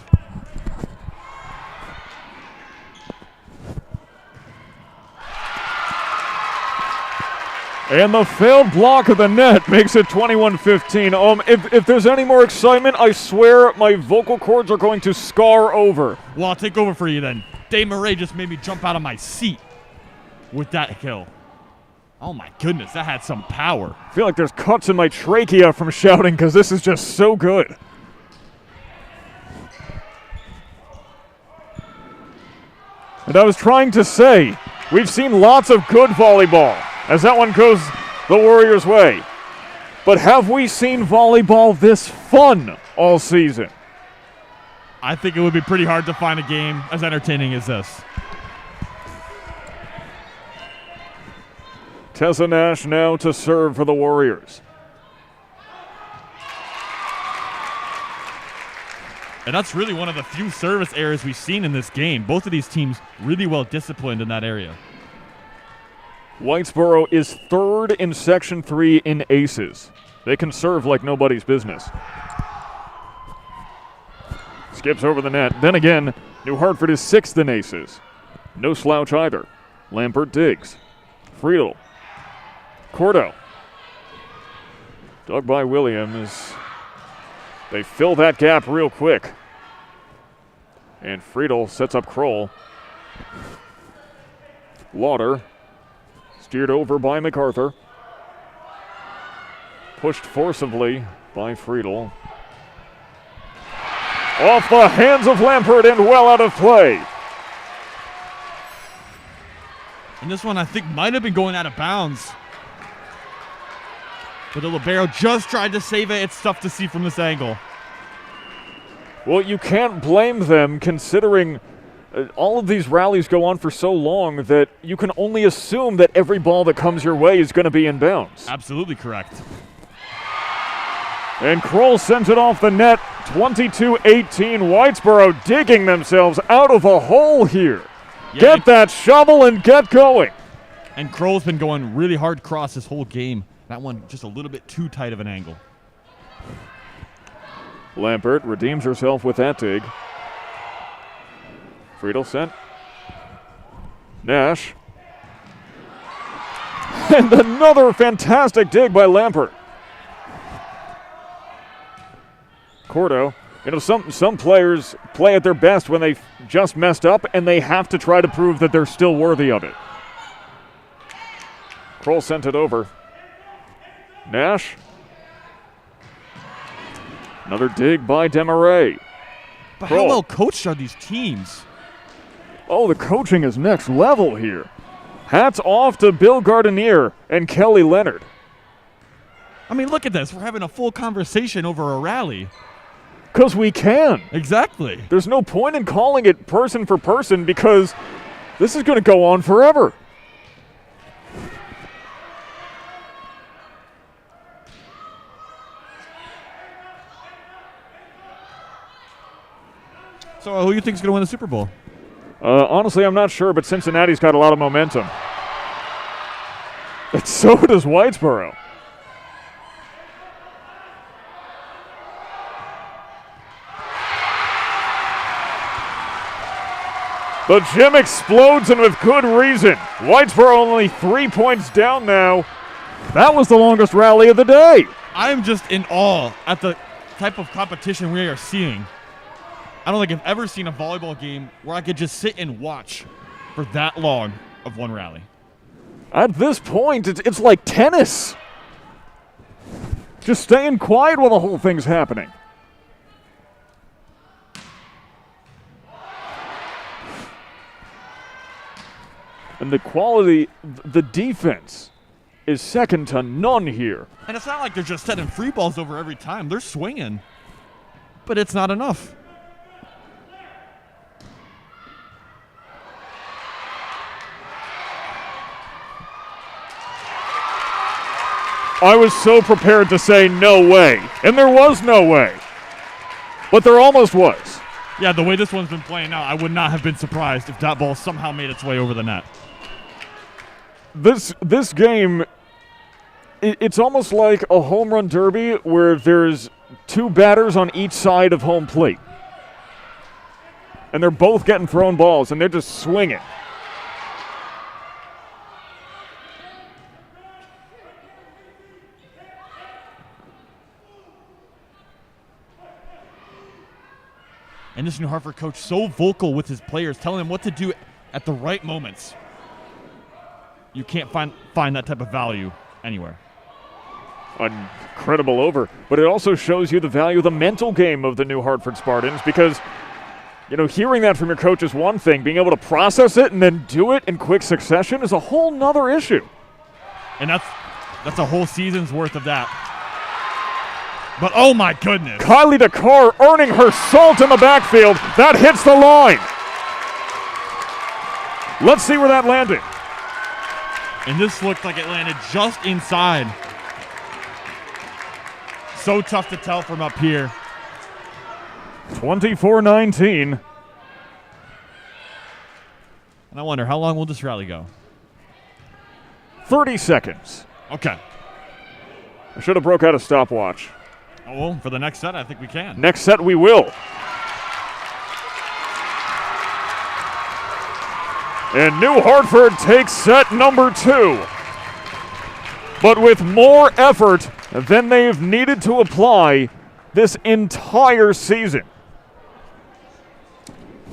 And the failed block of the net makes it 21-15. If there's any more excitement, I swear my vocal cords are going to scar over. Well, I'll take over for you then. Demarais just made me jump out of my seat with that kill. Oh my goodness, that had some power. I feel like there's cuts in my trachea from shouting because this is just so good. And I was trying to say, we've seen lots of good volleyball, as that one goes the Warriors' way. But have we seen volleyball this fun all season? I think it would be pretty hard to find a game as entertaining as this. Tessa Nash now to serve for the Warriors. And that's really one of the few service errors we've seen in this game. Both of these teams really well disciplined in that area. Whitesboro is third in Section 3 in aces. They can serve like nobody's business. Skips over the net. Then again, New Hartford is sixth in aces. No slouch either. Lampert digs. Friedel. Cordo. Dug by Williams. They fill that gap real quick. And Friedel sets up Kroll. Lauder. Steered over by MacArthur. Pushed forcibly by Friedel. Off the hands of Lampert and well out of play. And this one I think might have been going out of bounds. But the libero just tried to save it. It's tough to see from this angle. Well, you can't blame them considering all of these rallies go on for so long that you can only assume that every ball that comes your way is going to be in bounds. Absolutely correct. And Kroll sends it off the net, 22-18. Whitesboro digging themselves out of a hole here. Yeah, Get that shovel and get going. And Kroll's been going really hard cross this whole game. That one just a little bit too tight of an angle. Lampert redeems herself with that dig. Friedel sent. Nash. And another fantastic dig by Lampert. Cordo. You know, some players play at their best when they just messed up and they have to try to prove that they're still worthy of it. Kroll sent it over. Nash. Another dig by Demarais. But Kroll. how well coached are these teams? Oh, the coaching is next level here. Hats off to Bill Gardenier and Kelly Leonard. I mean, look at this. We're having a full conversation over a rally. Because we can. Exactly. There's no point in calling it person for person because this is going to go on forever. So who do you think is going to win the Super Bowl? Honestly, I'm not sure, but Cincinnati's got a lot of momentum. And so does Whitesboro. The gym explodes, and with good reason. Whitesboro only 3 points down now. That was the longest rally of the day. I am just in awe at the type of competition we are seeing. I don't think I've ever seen a volleyball game where I could just sit and watch for that long of one rally. At this point, it's like tennis. Just staying quiet while the whole thing's happening. And the quality, the defense is second to none here. And it's not like they're just setting free balls over every time. They're swinging. But it's not enough. I was so prepared to say no way. And there was no way. But there almost was. Yeah, the way this one's been playing out, I would not have been surprised if that ball somehow made its way over the net. This game, it's almost like a home run derby where there's two batters on each side of home plate. And they're both getting thrown balls, and they're just swinging. And this New Hartford coach so vocal with his players, telling them what to do at the right moments. You can't find that type of value anywhere. An incredible over. But it also shows you the value of the mental game of the New Hartford Spartans because, hearing that from your coach is one thing. Being able to process it and then do it in quick succession is a whole nother issue. And that's a whole season's worth of that. But oh my goodness. Kylie Dakar earning her salt in the backfield. That hits the line. Let's see where that landed. And this looked like it landed just inside. So tough to tell from up here. 24-19. And I wonder, how long will this rally go? 30 seconds. Okay. I should have broke out a stopwatch. Oh, well, for the next set, I think we can. Next set we will. And New Hartford takes set number 2. But with more effort than they've needed to apply this entire season.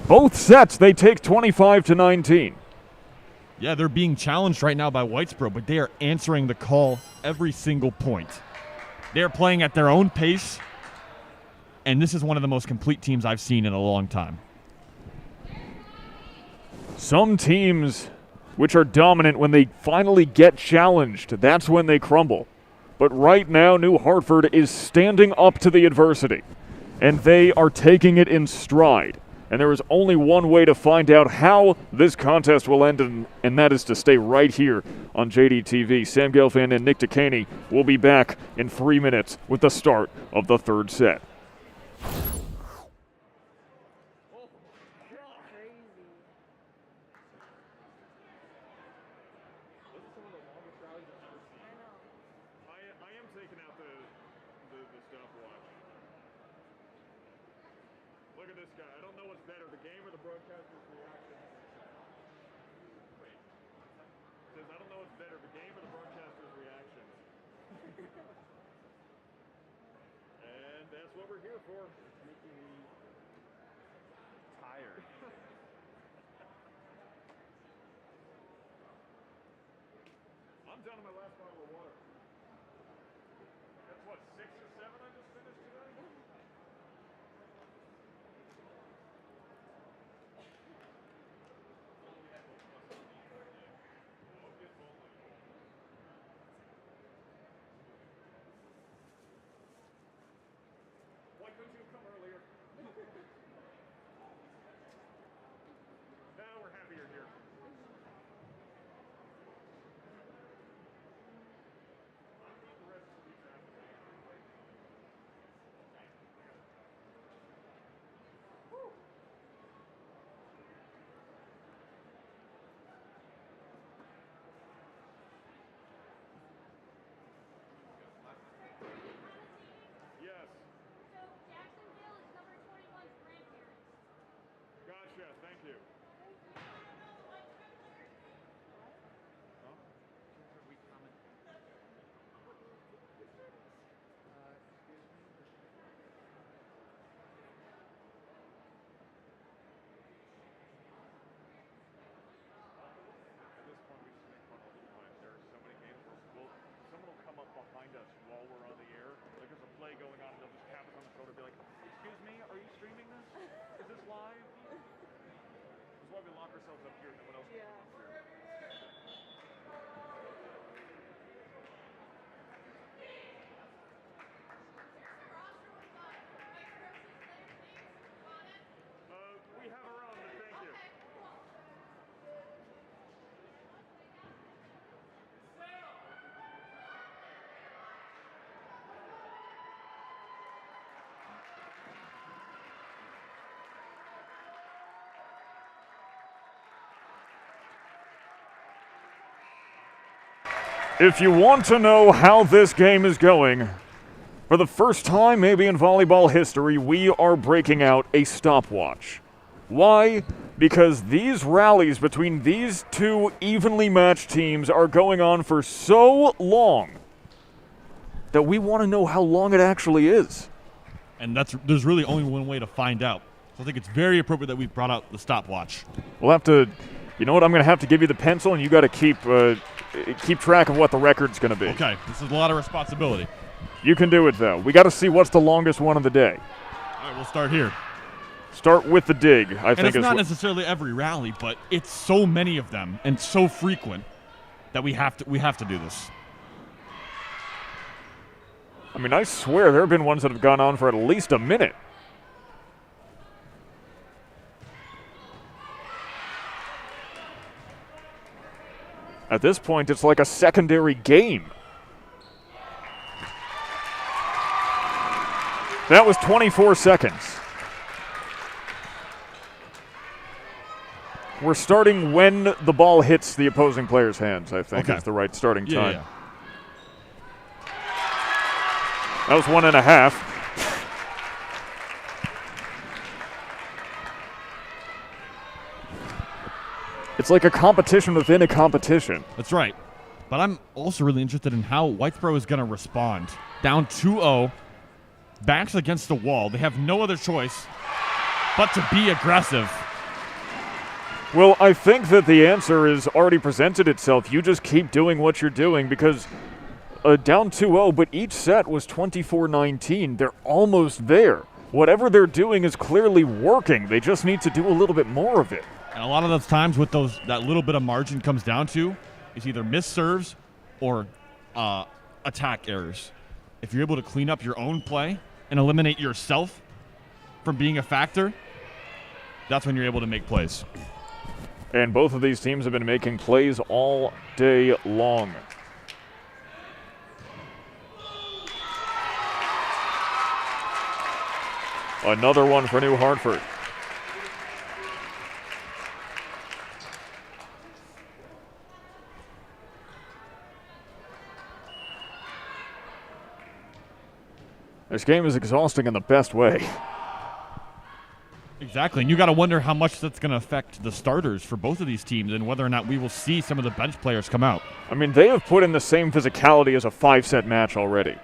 Both sets they take 25-19. Yeah, they're being challenged right now by Whitesboro, but they are answering the call every single point. They're playing at their own pace, and this is one of the most complete teams I've seen in a long time. Some teams which are dominant when they finally get challenged, that's when they crumble. But right now, New Hartford is standing up to the adversity, and they are taking it in stride. And there is only one way to find out how this contest will end, and that is to stay right here on JDTV. Sam Gelfand and Nick Dekaney will be back in 3 minutes with the start of the third set. Look at this guy. I don't know what's better, the game or the broadcaster's reaction. Wait. It says, I don't know what's better, the game or the broadcaster's reaction. And that's what we're here for. Making me tired. I'm down to my last bottle of water. That's what, 6 or 7 I just finished today? Why couldn't you come lock ourselves up here, no one else can come up here. We have our own, but thank you. If you want to know how this game is going, for the first time maybe in volleyball history, we are breaking out a stopwatch. Why? Because these rallies between these two evenly matched teams are going on for so long that we want to know how long it actually is. And there's really only one way to find out. So I think it's very appropriate that we brought out the stopwatch. We'll have to, you know what, I'm going to have to give you the pencil, and you got to keep track of what the record's going to be. Okay, this is a lot of responsibility. You can do it, though. We got to see what's the longest one of the day. All right, we'll start here. Start with the dig, I think. And it's not necessarily every rally, but it's so many of them and so frequent that we have to do this. I mean, I swear there have been ones that have gone on for at least a minute. At this point, it's like a secondary game. That was 24 seconds. We're starting when the ball hits the opposing player's hands, I think, is the right starting time. Yeah. That was 1.5. It's like a competition within a competition. That's right. But I'm also really interested in how Whitesboro is going to respond. Down 2-0, backs against the wall. They have no other choice but to be aggressive. Well, I think that the answer is already presented itself. You just keep doing what you're doing because down 2-0, but each set was 24-19. They're almost there. Whatever they're doing is clearly working. They just need to do a little bit more of it. And a lot of those times what that little bit of margin comes down to is either missed serves or attack errors. If you're able to clean up your own play and eliminate yourself from being a factor, that's when you're able to make plays. And both of these teams have been making plays all day long. Another one for New Hartford. This game is exhausting in the best way. Exactly, and you got to wonder how much that's going to affect the starters for both of these teams and whether or not we will see some of the bench players come out. I mean, they have put in the same physicality as a 5-set match already.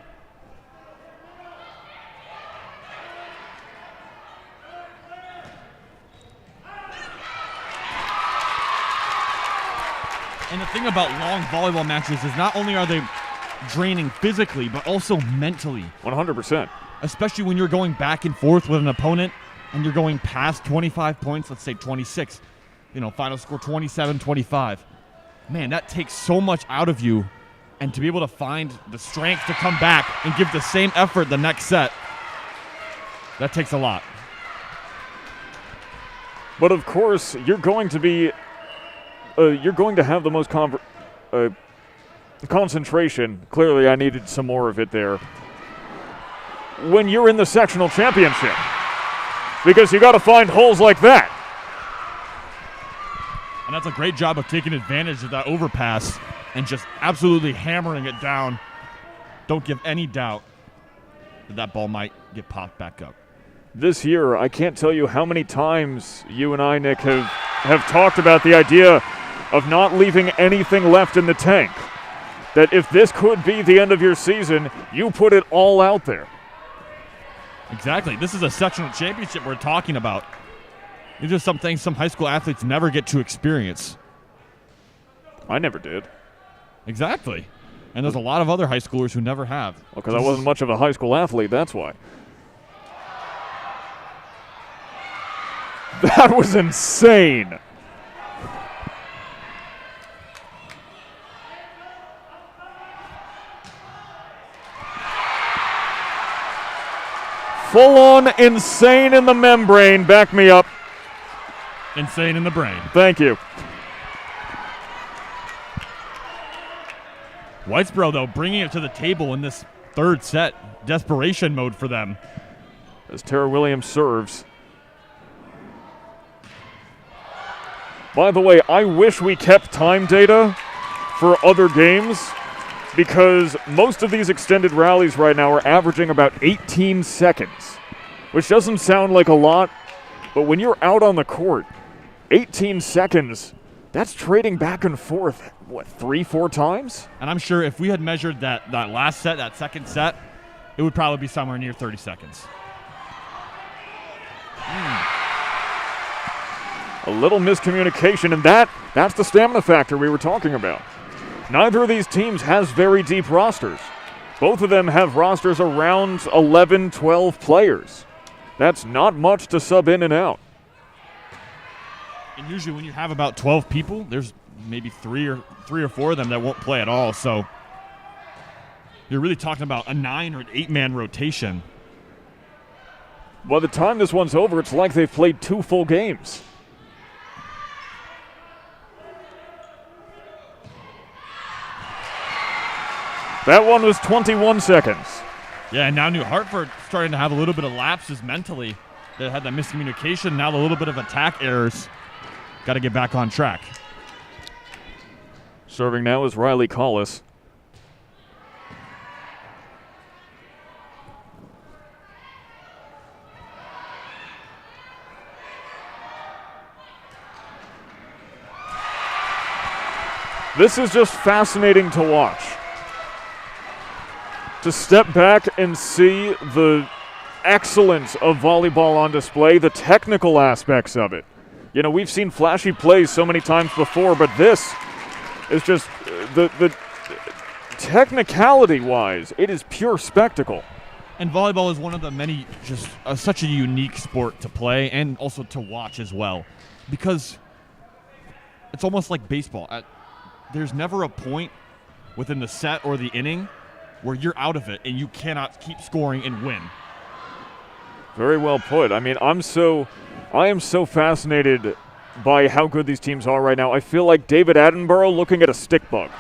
And the thing about long volleyball matches is not only are they draining physically, but also mentally. 100%. Especially when you're going back and forth with an opponent and you're going past 25 points, let's say 26, final score 27-25. Man, that takes so much out of you. And to be able to find the strength to come back and give the same effort the next set, that takes a lot. But of course, you're going to have the most concentration. Clearly, I needed some more of it there. When you're in the sectional championship, because you got to find holes like that. And that's a great job of taking advantage of that overpass and just absolutely hammering it down. Don't give any doubt that ball might get popped back up. This year, I can't tell you how many times you and I, Nick, have talked about the idea of not leaving anything left in the tank. That if this could be the end of your season, you put it all out there. Exactly. This is a sectional championship we're talking about. These are some things some high school athletes never get to experience. I never did. Exactly. And there's a lot of other high schoolers who never have. Well, because I wasn't much of a high school athlete, that's why. That was insane. full-on insane in the membrane. Back me up. Insane in the brain. Thank you. Whitesboro, though, bringing it to the table in this third set. Desperation mode for them. As Tara Williams serves. By the way, I wish we kept time data for other games because most of these extended rallies right now are averaging about 18 seconds, which doesn't sound like a lot, but when you're out on the court, 18 seconds, that's trading back and forth, what, 3-4 times? And I'm sure if we had measured that last set, that second set, it would probably be somewhere near 30 seconds. A little miscommunication, and that's the stamina factor we were talking about. Neither of these teams has very deep rosters. Both of them have rosters around 11, 12 players. That's not much to sub in and out. And usually when you have about 12 people, there's maybe three or four of them that won't play at all. So you're really talking about a 9 or an 8-man rotation. By the time this one's over, it's like they've played 2 full games. That one was 21 seconds. Yeah, and now New Hartford starting to have a little bit of lapses mentally. They had that miscommunication, now a little bit of attack errors. Got to get back on track. Serving now is Riley Collis. This is just fascinating to watch. To step back and see the excellence of volleyball on display, the technical aspects of it. You know, we've seen flashy plays so many times before, but this is just the technicality-wise, it is pure spectacle. And volleyball is one of the many, just such a unique sport to play and also to watch as well, because it's almost like baseball. There's never a point within the set or the inning where you're out of it and you cannot keep scoring and win. Very well put. I mean, I am so fascinated by how good these teams are right now. I feel like David Attenborough looking at a stick bug.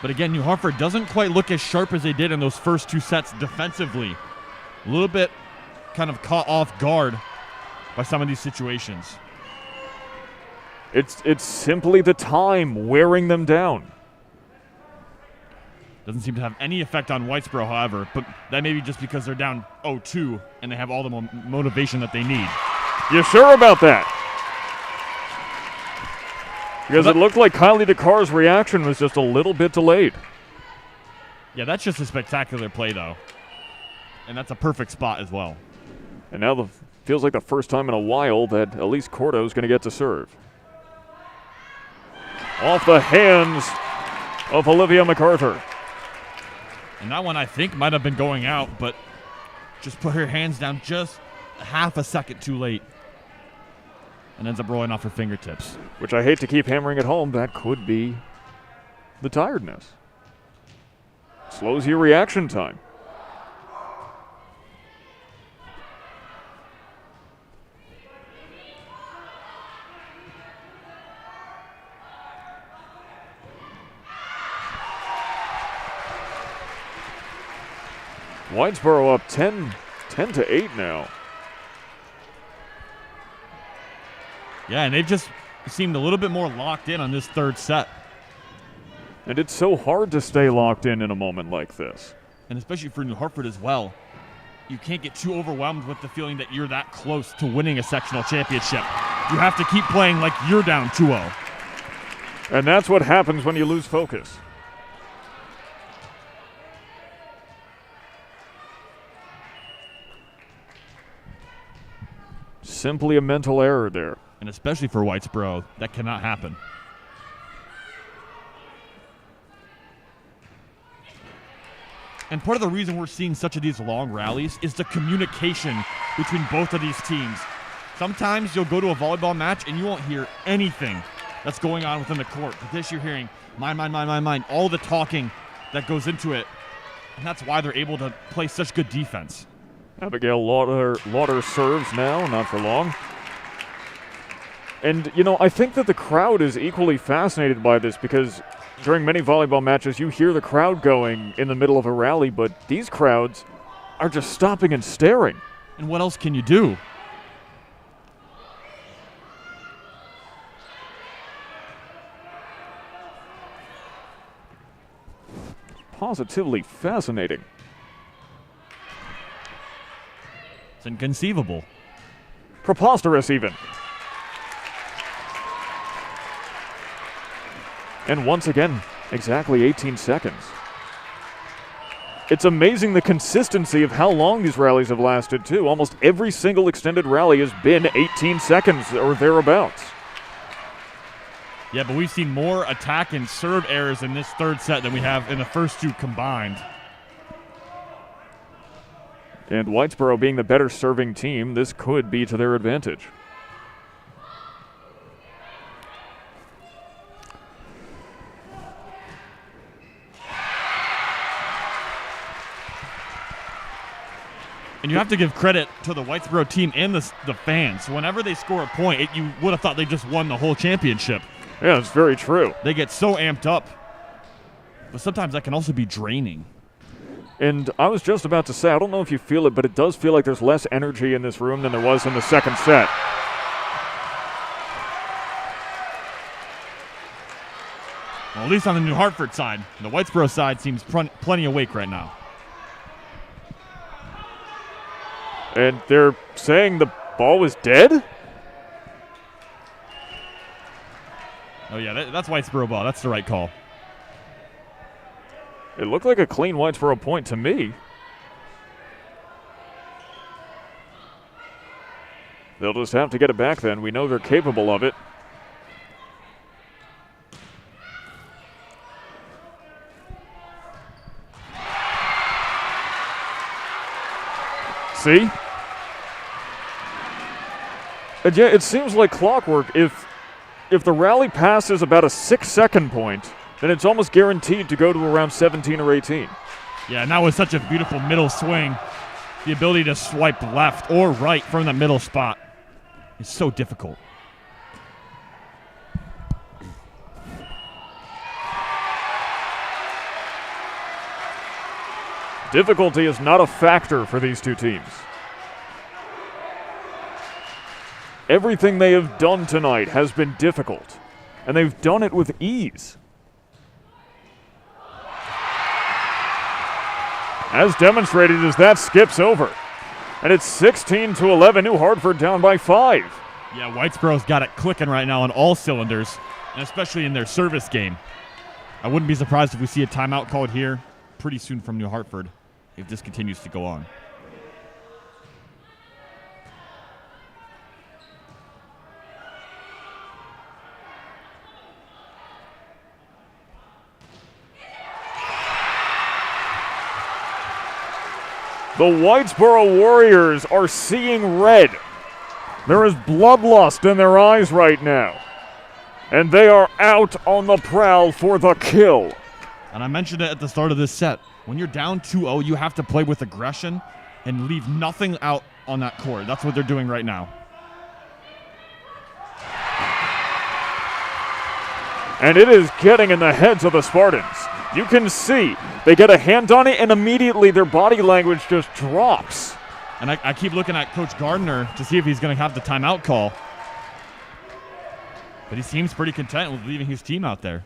But again, New Hartford doesn't quite look as sharp as they did in those first 2 sets defensively. A little bit kind of caught off guard by some of these situations. It's simply the time wearing them down. Doesn't seem to have any effect on Whitesboro, however, but that may be just because they're down 0-2 and they have all the motivation that they need. You sure about that? Because it looked like Kylie DeCar's reaction was just a little bit delayed. Yeah, that's just a spectacular play, though. And that's a perfect spot as well. And now feels like the first time in a while that Elise Cordo is going to get to serve. Off the hands of Olivia MacArthur. And that one, I think, might have been going out, but just put her hands down just half a second too late. And ends up rolling off her fingertips. Which I hate to keep hammering it home. That could be the tiredness. Slows your reaction time. Whitesboro up 10-8 now. Yeah, and they've just seemed a little bit more locked in on this third set. And it's so hard to stay locked in a moment like this. And especially for New Hartford as well. You can't get too overwhelmed with the feeling that you're that close to winning a sectional championship. You have to keep playing like you're down 2-0. And that's what happens when you lose focus. Simply a mental error there. And especially for Whitesboro, that cannot happen. And part of the reason we're seeing such of these long rallies is the communication between both of these teams. Sometimes you'll go to a volleyball match and you won't hear anything that's going on within the court. But this you're hearing mine, all the talking that goes into it. And that's why they're able to play such good defense. Abigail Lauder serves now, not for long. And, you know, I think that the crowd is equally fascinated by this because during many volleyball matches, you hear the crowd going in the middle of a rally, but these crowds are just stopping and staring. And what else can you do? Positively fascinating. It's inconceivable. Preposterous, even. And once again, exactly 18 seconds. It's amazing the consistency of how long these rallies have lasted, too. Almost every single extended rally has been 18 seconds or thereabouts. Yeah, but we've seen more attack and serve errors in this third set than we have in the first two combined. And Whitesboro being the better serving team, this could be to their advantage. And you have to give credit to the Whitesboro team and the fans. Whenever they score a point, you would have thought they just won the whole championship. Yeah, it's very true. They get so amped up. But sometimes that can also be draining. And I was just about to say, I don't know if you feel it, but it does feel like there's less energy in this room than there was in the second set. Well, at least on the New Hartford side. The Whitesboro side seems plenty awake right now. And they're saying the ball was dead? Oh, yeah, that's Whitesboro ball. That's the right call. It looked like a clean Whitesboro point to me. They'll just have to get it back then. We know they're capable of it. See? And yeah, it seems like clockwork. If the rally passes about a 6-second point, then it's almost guaranteed to go to around 17 or 18. Yeah, and that was such a beautiful middle swing. The ability to swipe left or right from the middle spot is so difficult. Difficulty is not a factor for these two teams. Everything they have done tonight has been difficult, and they've done it with ease. As demonstrated as that skips over. And it's 16-11, New Hartford down by 5. Yeah, Whitesboro's got it clicking right now on all cylinders, and especially in their service game. I wouldn't be surprised if we see a timeout called here pretty soon from New Hartford if this continues to go on. The Whitesboro Warriors are seeing red. There is bloodlust in their eyes right now. And they are out on the prowl for the kill. And I mentioned it at the start of this set. When you're down 2-0, you have to play with aggression and leave nothing out on that court. That's what they're doing right now. And it is getting in the heads of the Spartans. You can see they get a hand on it and immediately their body language just drops. And I keep looking at Coach Gardner to see if he's going to have the timeout call. But he seems pretty content with leaving his team out there.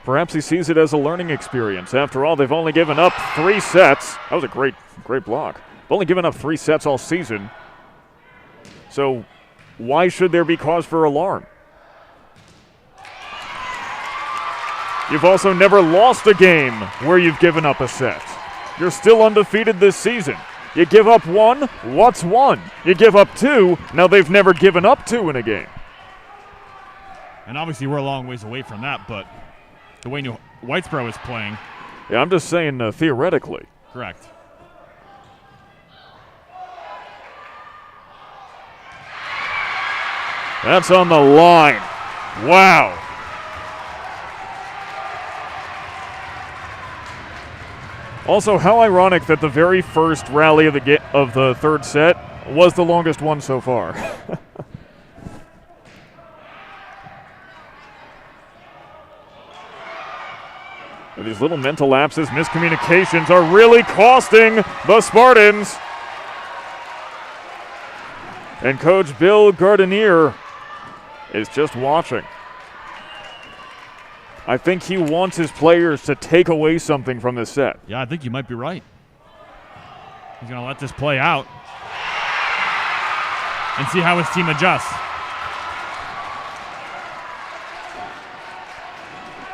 Perhaps he sees it as a learning experience. After all, they've only given up 3 sets. That was a great block. They've only given up 3 sets all season. So why should there be cause for alarm? You've also never lost a game where you've given up a set. You're still undefeated this season. You give up 1, what's 1? You give up 2, now they've never given up 2 in a game. And obviously we're a long ways away from that, but the way New Whitesboro is playing. Yeah, I'm just saying theoretically. Correct. That's on the line. Wow. Also, how ironic that the very first rally of the third set was the longest one so far. These little mental lapses, miscommunications are really costing the Spartans. And Coach Bill Gardenier is just watching. I think he wants his players to take away something from this set. Yeah, I think you might be right. He's going to let this play out and see how his team adjusts.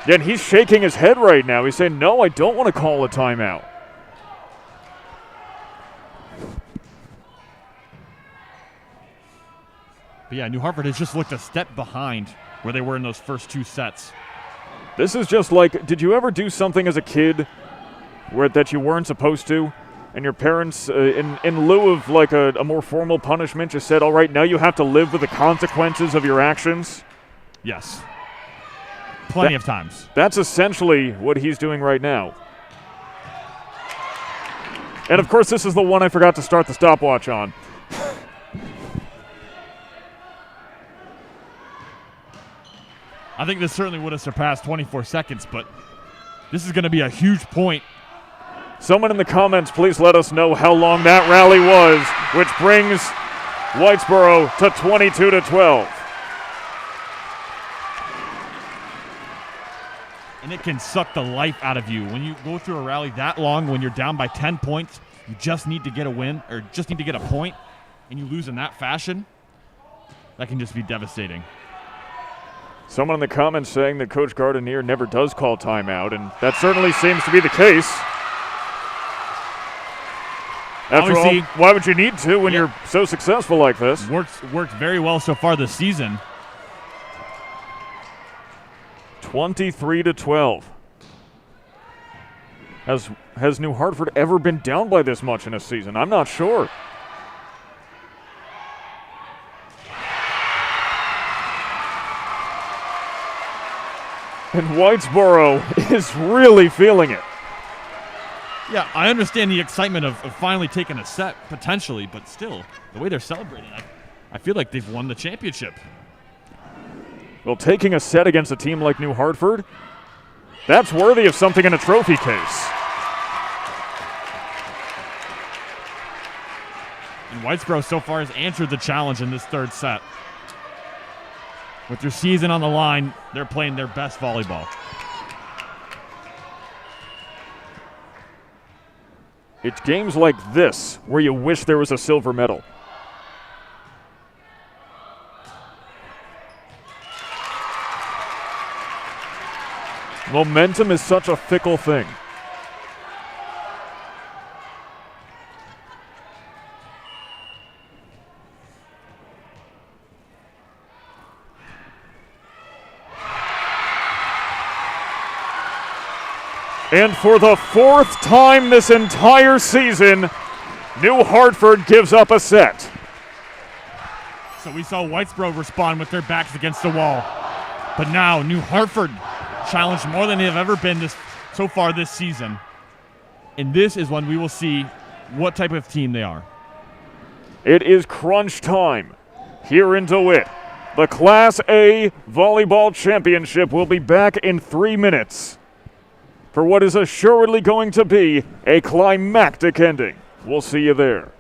Yeah, and he's shaking his head right now. He's saying, no, I don't want to call a timeout. But yeah, New Hartford has just looked a step behind where they were in those first two sets. This is just like, did you ever do something as a kid that you weren't supposed to? And your parents, in lieu of like a more formal punishment, just said, all right, now you have to live with the consequences of your actions? Yes. Plenty of times. That's essentially what he's doing right now. And of course, this is the one I forgot to start the stopwatch on. I think this certainly would have surpassed 24 seconds, but this is going to be a huge point. Someone in the comments, please let us know how long that rally was, which brings Whitesboro to 22-12. And it can suck the life out of you. When you go through a rally that long, when you're down by 10 points, you just need to get a win, or just need to get a point, and you lose in that fashion, that can just be devastating. Someone in the comments saying that Coach Gardenier never does call timeout, and that certainly seems to be the case. After all, why would you need to when you're so successful like this? Worked very well so far this season. 23-12. Has New Hartford ever been down by this much in a season? I'm not sure. And Whitesboro is really feeling it. Yeah, I understand the excitement of finally taking a set, potentially, but still, the way they're celebrating, I feel like they've won the championship. Well, taking a set against a team like New Hartford, that's worthy of something in a trophy case. And Whitesboro so far has answered the challenge in this third set. With their season on the line, they're playing their best volleyball. It's games like this where you wish there was a silver medal. Momentum is such a fickle thing. And for the fourth time this entire season, New Hartford gives up a set. So we saw Whitesboro respond with their backs against the wall. But now New Hartford challenged more than they've ever been so far this season. And this is when we will see what type of team they are. It is crunch time here in DeWitt. The Class A Volleyball Championship will be back in 3 minutes for what is assuredly going to be a climactic ending. We'll see you there.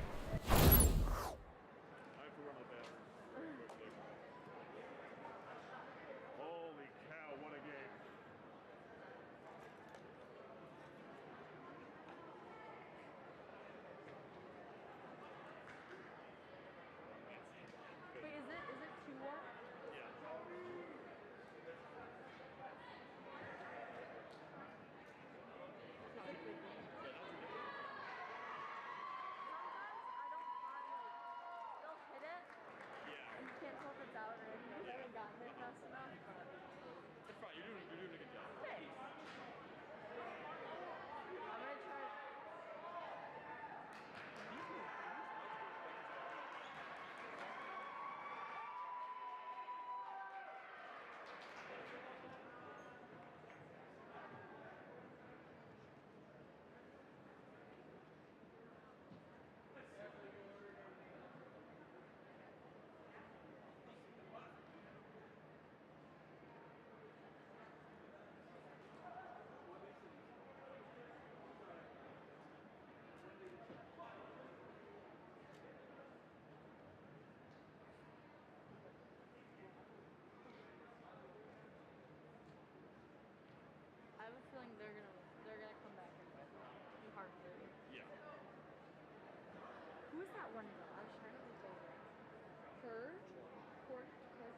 that one girl. I was trying to look over. Court.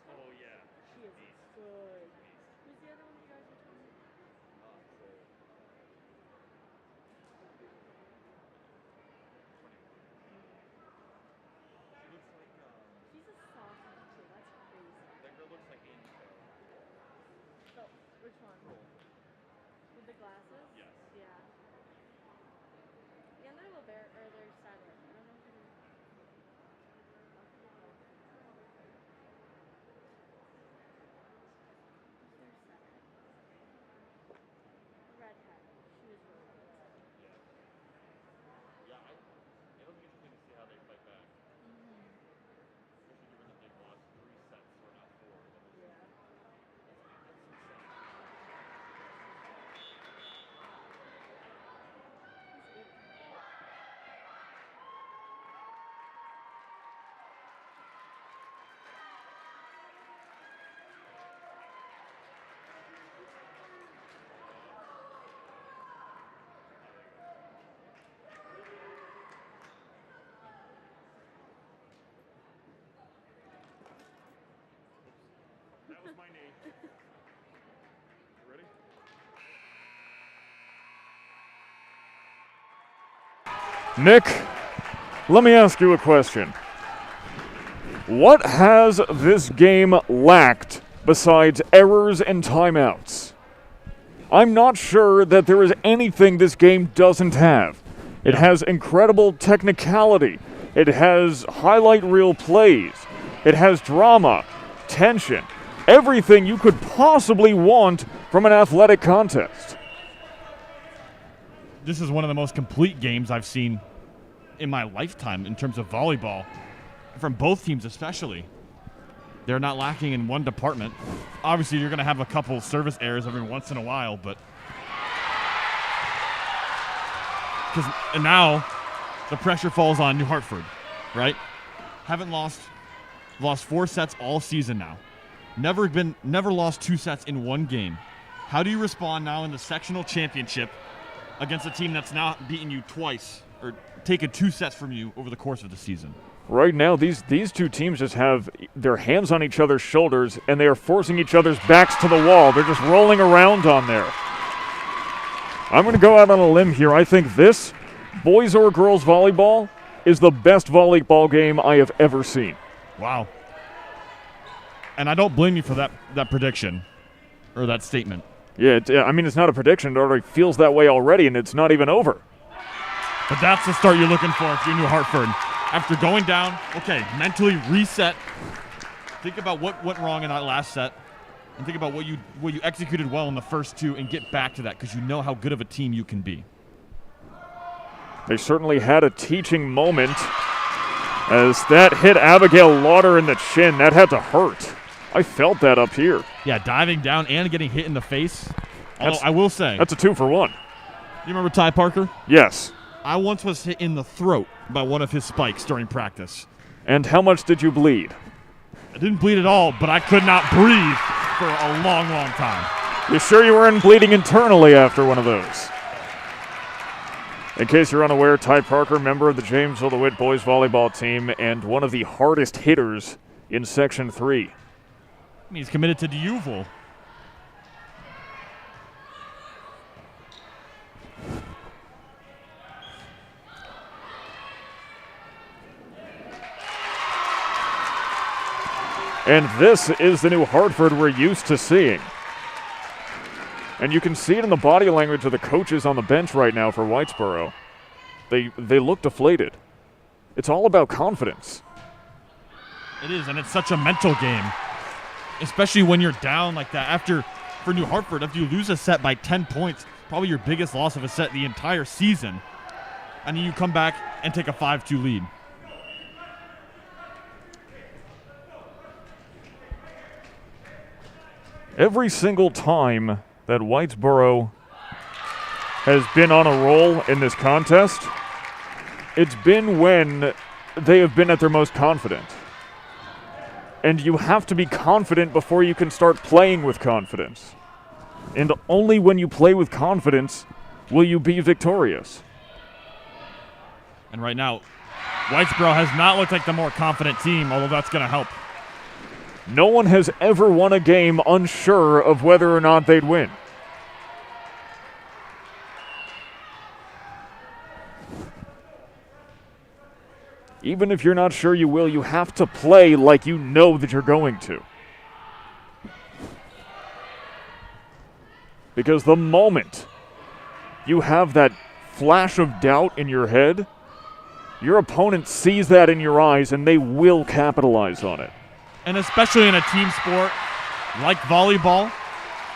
Oh, yeah. She is good. Who's the other one you guys were talking about? She's a sophomore too. That's crazy. That girl looks like Amy. So, which one? With the glasses? Yes. Yeah. Yeah, and they're LeBaron, or they're Sadler. I don't know who. Who's their center? Redhead. She was really good. Yeah, it'll be interesting to see how they fight back. Especially given that they've lost 3 sets or not 4. Yeah. That was my knee. You ready? Nick, let me ask you a question. What has this game lacked besides errors and timeouts? I'm not sure that there is anything this game doesn't have. It has incredible technicality. It has highlight reel plays. It has drama, tension, everything you could possibly want from an athletic contest. This is one of the most complete games I've seen in my lifetime in terms of volleyball, from both teams especially. They're not lacking in one department. Obviously, you're going to have a couple service errors every once in a while, but and now the pressure falls on New Hartford, right? Haven't lost 4 sets all season now. Never lost 2 sets in one game. How do you respond now in the sectional championship against a team that's now beaten you twice or taken 2 sets from you over the course of the season? Right now, these two teams just have their hands on each other's shoulders, and they are forcing each other's backs to the wall. They're just rolling around on there. I'm going to go out on a limb here. I think this, boys or girls volleyball, is the best volleyball game I have ever seen. Wow. And I don't blame you for that prediction or that statement. Yeah, it's not a prediction. It already feels that way already, and it's not even over. But that's the start you're looking for if you're New Hartford. After going down, okay, mentally reset. Think about what went wrong in that last set, and think about what you executed well in the first 2, and get back to that because you know how good of a team you can be. They certainly had a teaching moment as that hit Abigail Lauder in the chin. That had to hurt. I felt that up here. Yeah, diving down and getting hit in the face. Although I will say, that's a 2 for 1. You remember Ty Parker? Yes. I once was hit in the throat by one of his spikes during practice. And how much did you bleed? I didn't bleed at all, but I could not breathe for a long, long time. You sure you weren't bleeding internally after one of those? In case you're unaware, Ty Parker, member of the James DeWitt boys volleyball team and one of the hardest hitters in Section 3. He's committed to DUval. And this is the New Hartford we're used to seeing. And you can see it in the body language of the coaches on the bench right now for Whitesboro. They look deflated. It's all about confidence. It is, and it's such a mental game, especially when you're down like that. For New Hartford, after you lose a set by 10 points, probably your biggest loss of a set the entire season, and then you come back and take a 5-2 lead. Every single time that Whitesboro has been on a roll in this contest, it's been when they have been at their most confident. And you have to be confident before you can start playing with confidence. And only when you play with confidence will you be victorious. And right now, Whitesboro has not looked like the more confident team, although that's going to help. No one has ever won a game unsure of whether or not they'd win. Even if you're not sure you will, you have to play like you know that you're going to. Because the moment you have that flash of doubt in your head, your opponent sees that in your eyes and they will capitalize on it. And especially in a team sport like volleyball,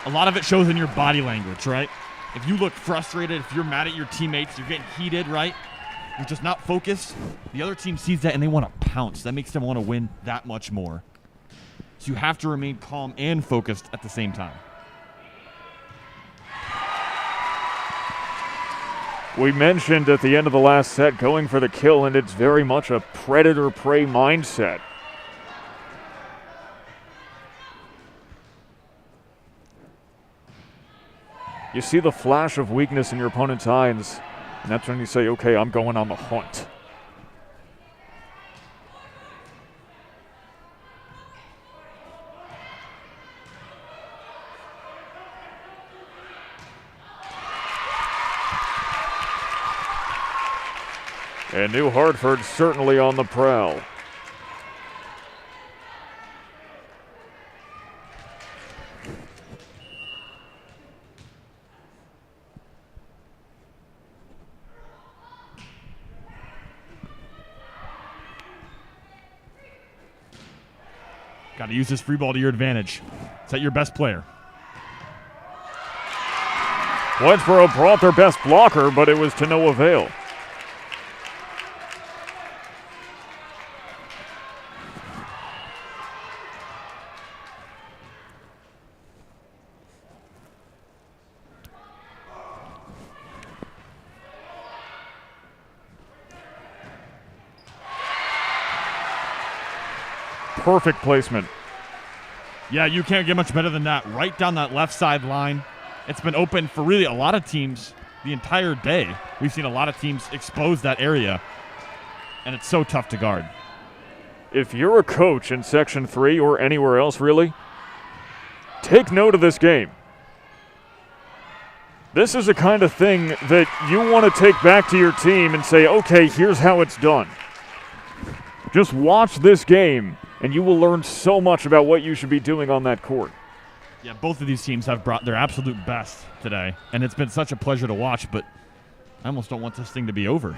a lot of it shows in your body language, right? If you look frustrated, if you're mad at your teammates, you're getting heated, right? You're just not focused. The other team sees that and they want to pounce. That makes them want to win that much more. So you have to remain calm and focused at the same time. We mentioned at the end of the last set going for the kill, and it's very much a predator-prey mindset. You see the flash of weakness in your opponent's eyes, and that's when you say, okay, I'm going on the hunt. And New Hartford certainly on the prowl. Got to use this free ball to your advantage. Set your best player. Whitesboro brought their best blocker, but it was to no avail. Perfect placement. Yeah, you can't get much better than that. Right down that left side line. It's been open for really a lot of teams the entire day. We've seen a lot of teams expose that area, and it's so tough to guard. If you're a coach in Section 3 or anywhere else, really, take note of this game. This is the kind of thing that you want to take back to your team and say, okay, here's how it's done. Just watch this game, and you will learn so much about what you should be doing on that court. Yeah, both of these teams have brought their absolute best today, and it's been such a pleasure to watch, but I almost don't want this thing to be over.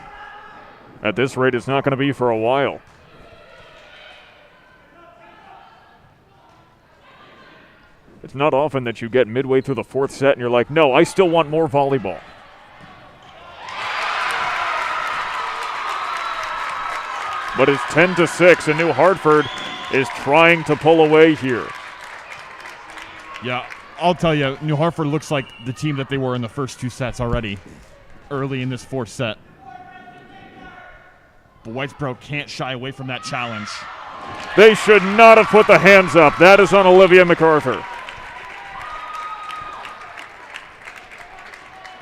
At this rate, it's not going to be for a while. It's not often that you get midway through the fourth set and you're like, no, I still want more volleyball. But it's 10-6, and New Hartford is trying to pull away here. Yeah, I'll tell you, New Hartford looks like the team that they were in the first two sets already, early in this fourth set. But Whitesboro can't shy away from that challenge. They should not have put the hands up. That is on Olivia MacArthur.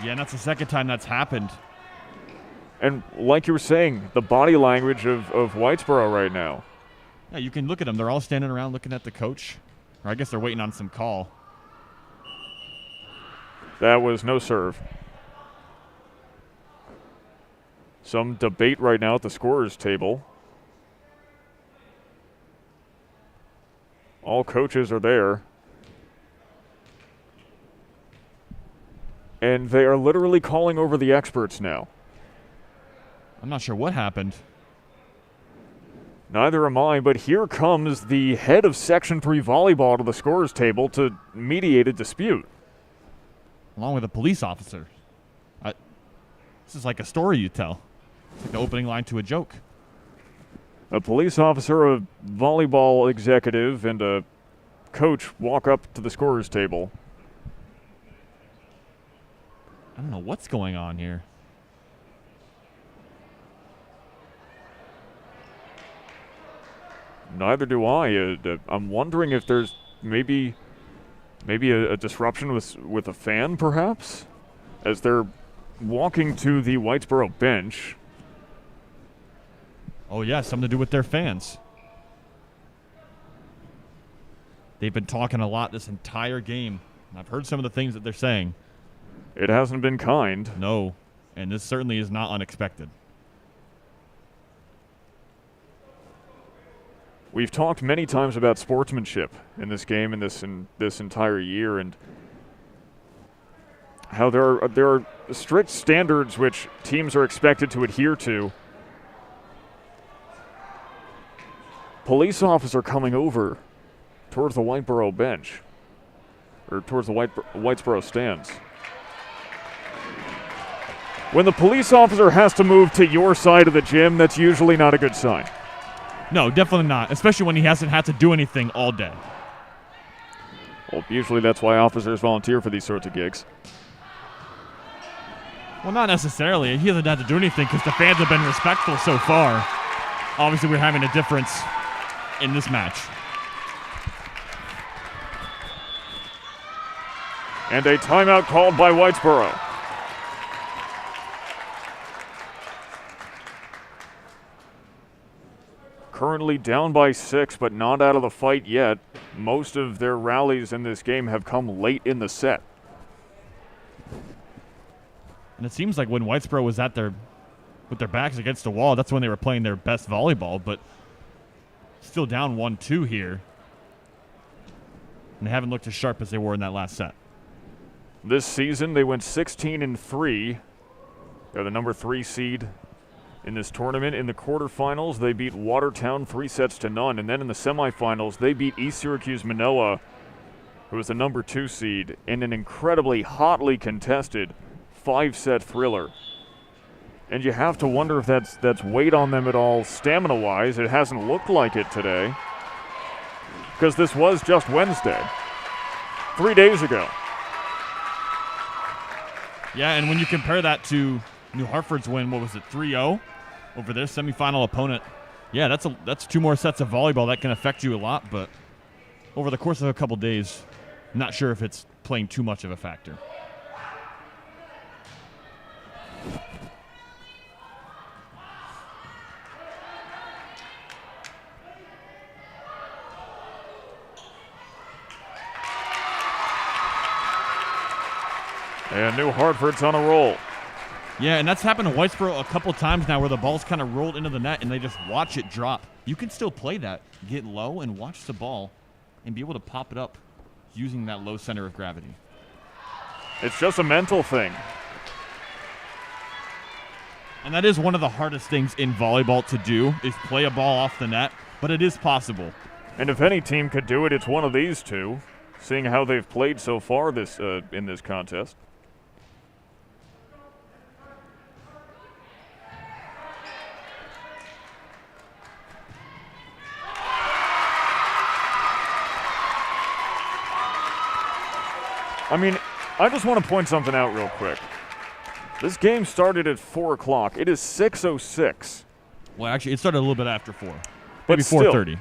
Yeah, and that's the second time that's happened. And like you were saying, the body language of Whitesboro right now. Yeah, you can look at them. They're all standing around looking at the coach. Or I guess they're waiting on some call. That was no serve. Some debate right now at the scorer's table. All coaches are there. And they are literally calling over the experts now. I'm not sure what happened. Neither am I, but here comes the head of Section 3 volleyball to the scorer's table to mediate a dispute. Along with a police officer. This is like a story you tell. It's like the opening line to a joke. A police officer, a volleyball executive, and a coach walk up to the scorer's table. I don't know what's going on here. Neither do I. I'm wondering if there's maybe a disruption with a fan, perhaps, as they're walking to the Whitesboro bench. Oh, yeah, something to do with their fans. They've been talking a lot this entire game. I've heard some of the things that they're saying. It hasn't been kind. No, and this certainly is not unexpected. We've talked many times about sportsmanship in this game and this entire year, and how there are strict standards which teams are expected to adhere to. Police officer coming over towards the Whitesboro bench, or towards the Whitesboro stands. When the police officer has to move to your side of the gym, that's usually not a good sign. No, definitely not, especially when he hasn't had to do anything all day. Well, usually that's why officers volunteer for these sorts of gigs. Well, not necessarily. He hasn't had to do anything because the fans have been respectful so far. Obviously, we're having a difference in this match. And a timeout called by Whitesboro. Currently down by 6, but not out of the fight yet. Most of their rallies in this game have come late in the set. And it seems like when Whitesboro was with their backs against the wall, that's when they were playing their best volleyball, but still down 1-2 here. And they haven't looked as sharp as they were in that last set. This season, they went 16-3. They're the number 3 seed in this tournament. In the quarterfinals, they beat Watertown 3-0. And then in the semifinals, they beat East Syracuse Manoa, who was the number 2 seed, in an incredibly hotly contested 5-set thriller. And you have to wonder if that's weighed on them at all stamina-wise. It hasn't looked like it today, because this was just Wednesday, 3 days ago. Yeah, and when you compare that to New Hartford's win, what was it, 3-0 over their semifinal opponent? Yeah, that's 2 more sets of volleyball. That can affect you a lot, but over the course of a couple days, I'm not sure if it's playing too much of a factor. And New Hartford's on a roll. Yeah, and that's happened to Whitesboro a couple times now where the ball's kind of rolled into the net and they just watch it drop. You can still play that, get low and watch the ball and be able to pop it up using that low center of gravity. It's just a mental thing. And that is one of the hardest things in volleyball to do, is play a ball off the net, but it is possible. And if any team could do it, it's one of these two, seeing how they've played so far in this contest. I mean, I just want to point something out real quick. This game started at 4 o'clock. It is 6:06. Well, actually, it started a little bit after 4. But Maybe still, 4:30.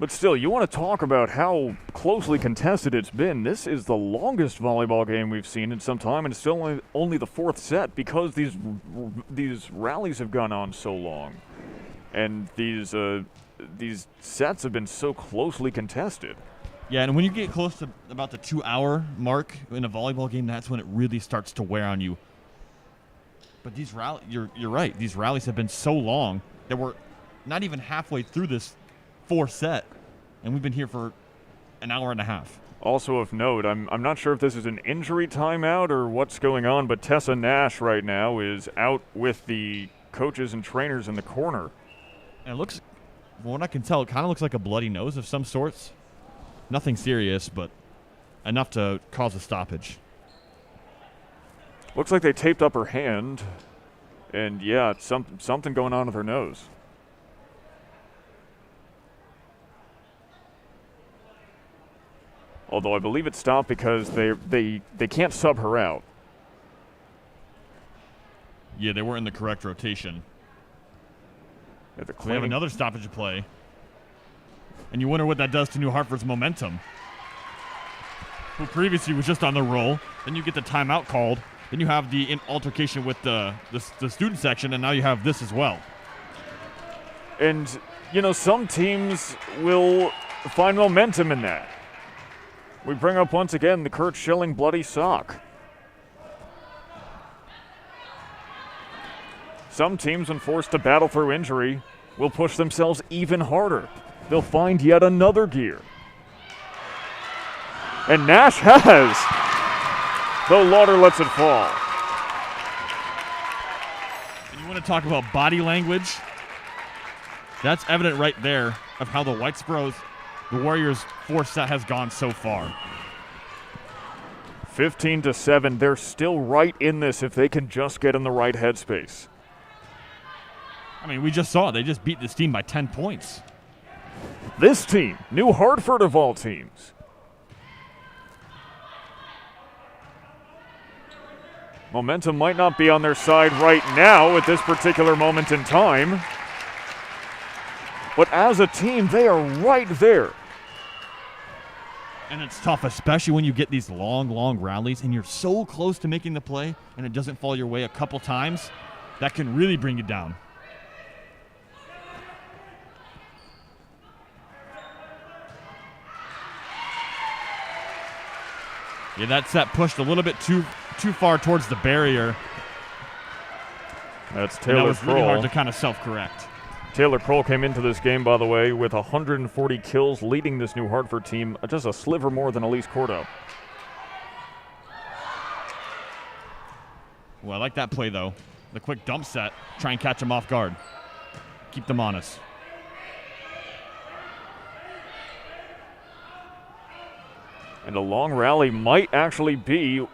But still, you want to talk about how closely contested it's been. This is the longest volleyball game we've seen in some time, and it's still only the 4th set because these rallies have gone on so long. And these sets have been so closely contested. Yeah, and when you get close to about the 2-hour mark in a volleyball game, that's when it really starts to wear on you. But these you're right. These rallies have been so long that we're not even halfway through this 4th set, and we've been here for an hour and a half. Also of note, I'm not sure if this is an injury timeout or what's going on, but Tessa Nash right now is out with the coaches and trainers in the corner. And it looks, from what I can tell, it kind of looks like a bloody nose of some sorts. Nothing serious, but enough to cause a stoppage. Looks like they taped up her hand, and yeah, something going on with her nose. Although I believe it stopped because they can't sub her out. Yeah, they weren't in the correct rotation. Yeah, we have another stoppage to play. And you wonder what that does to New Hartford's momentum. Who previously was just on the roll. Then you get the timeout called. Then you have the altercation with the student section, and now you have this as well. And, some teams will find momentum in that. We bring up once again the Kurt Schilling bloody sock. Some teams, when forced to battle through injury, will push themselves even harder. They'll find yet another gear. And Nash has, though Lauder lets it fall. And you want to talk about body language? That's evident right there of how the Warriors' fourth set has gone so far. 15-7, they're still right in this if they can just get in the right headspace. I mean, we just saw it. They just beat this team by 10 points. This team, New Hartford of all teams. Momentum might not be on their side right now at this particular moment in time. But as a team, they are right there. And it's tough, especially when you get these long rallies and you're so close to making the play and it doesn't fall your way a couple times. That can really bring you down. Yeah, that set pushed a little bit too far towards the barrier. That's And Taylor that was really Kroll. hard to kind of self-correct. Taylor Kroll came into this game, by the way, with 140 kills, leading this New Hartford team just a sliver more than Elise Cordo. Well, I like that play, though. The quick dump set. Try and catch them off guard. Keep them honest. And a long rally might actually be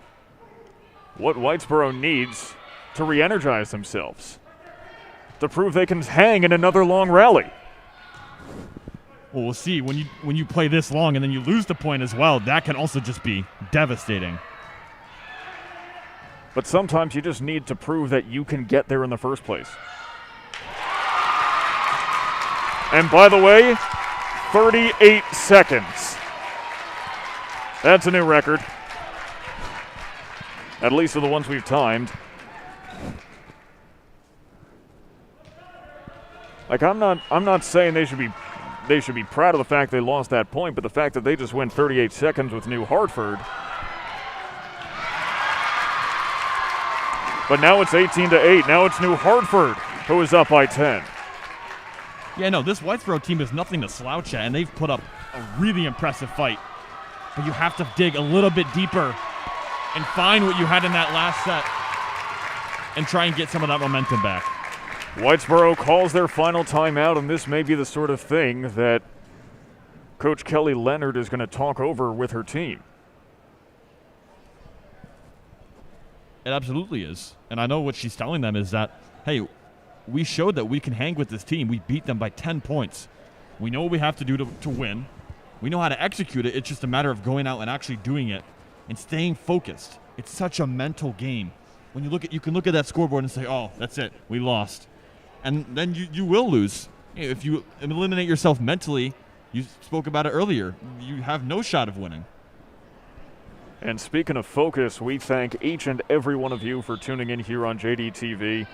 what Whitesboro needs to re-energize themselves, to prove they can hang in another long rally. Well, we'll see. When you play this long and then you lose the point as well, that can also just be devastating. But sometimes you just need to prove that you can get there in the first place. And by the way, 38 seconds. That's a new record. At least of the ones we've timed. Like, I'm not saying they should be proud of the fact they lost that point, but the fact that they just went 38 seconds with New Hartford. But now it's 18-8. Now it's New Hartford who is up by 10. Yeah, no, this Whitesboro team is nothing to slouch at, and they've put up a really impressive fight. But you have to dig a little bit deeper and find what you had in that last set and try and get some of that momentum back. Whitesboro calls their final timeout, and this may be the sort of thing that Coach Kelly Leonard is going to talk over with her team. It absolutely is. And I know what she's telling them is that, hey, we showed that we can hang with this team. We beat them by 10 points. We know what we have to do to win. We know how to execute it. It's just a matter of going out and actually doing it and staying focused. It's such a mental game. When you can look at that scoreboard and say, oh, that's it, we lost. And then you will lose. If you eliminate yourself mentally, you spoke about it earlier, you have no shot of winning. And speaking of focus, we thank each and every one of you for tuning in here on JDTV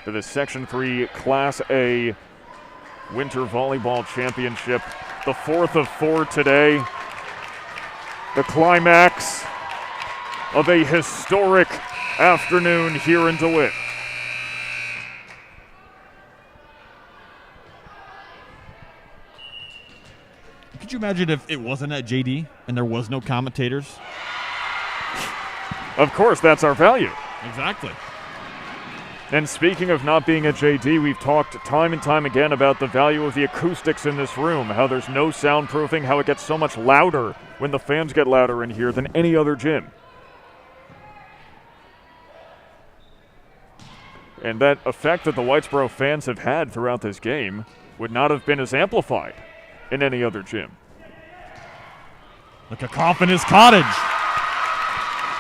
to the Section 3 Class A Winter Volleyball Championship. The fourth of 4 today. The climax of a historic afternoon here in DeWitt. Could you imagine if it wasn't at JD and there was no commentators? Of course, that's our value. Exactly. And speaking of not being at JD, we've talked time and time again about the value of the acoustics in this room, how there's no soundproofing, how it gets so much louder when the fans get louder in here than any other gym. And that effect that the Whitesboro fans have had throughout this game would not have been as amplified in any other gym. Like a cough in his cottage.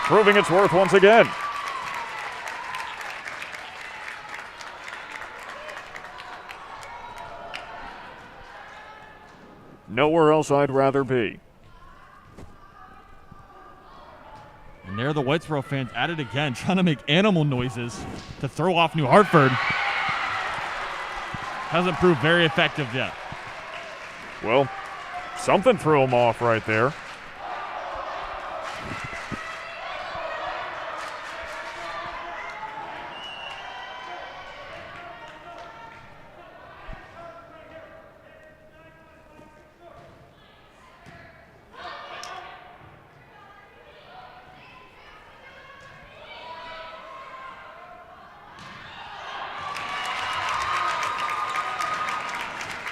Proving its worth once again. Nowhere else I'd rather be. And there the Whitesboro fans at it again, trying to make animal noises to throw off New Hartford. Hasn't proved very effective yet. Well, something threw him off right there.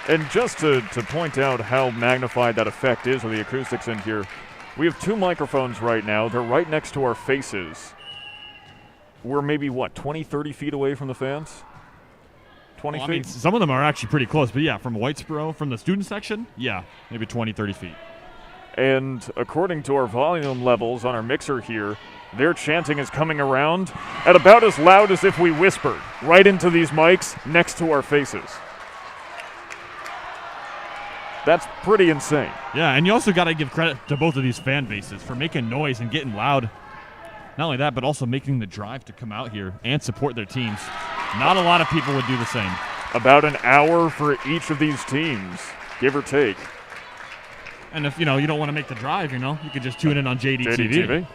And just to point out how magnified that effect is with the acoustics in here, we have 2 microphones right now. They're right next to our faces. We're maybe, 20, 30 feet away from the fans? 20 feet? I mean, some of them are actually pretty close, but yeah, from Whitesboro, from the student section, yeah, maybe 20, 30 feet. And according to our volume levels on our mixer here, their chanting is coming around at about as loud as if we whispered right into these mics next to our faces. That's pretty insane. Yeah, and you also got to give credit to both of these fan bases for making noise and getting loud. Not only that, but also making the drive to come out here and support their teams. Not a lot of people would do the same. About an hour for each of these teams, give or take. And if, you don't want to make the drive, you could just tune in on JDTV. JDTV.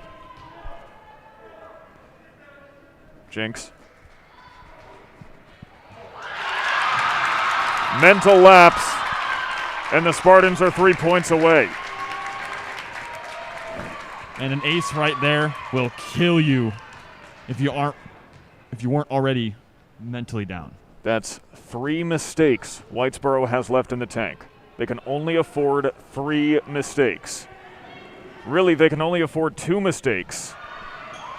Jinx. Mental lapse. And the Spartans are 3 points away. And an ace right there will kill you if you weren't already mentally down. That's 3 mistakes Whitesboro has left in the tank. They can only afford 3 mistakes. Really, they can only afford 2 mistakes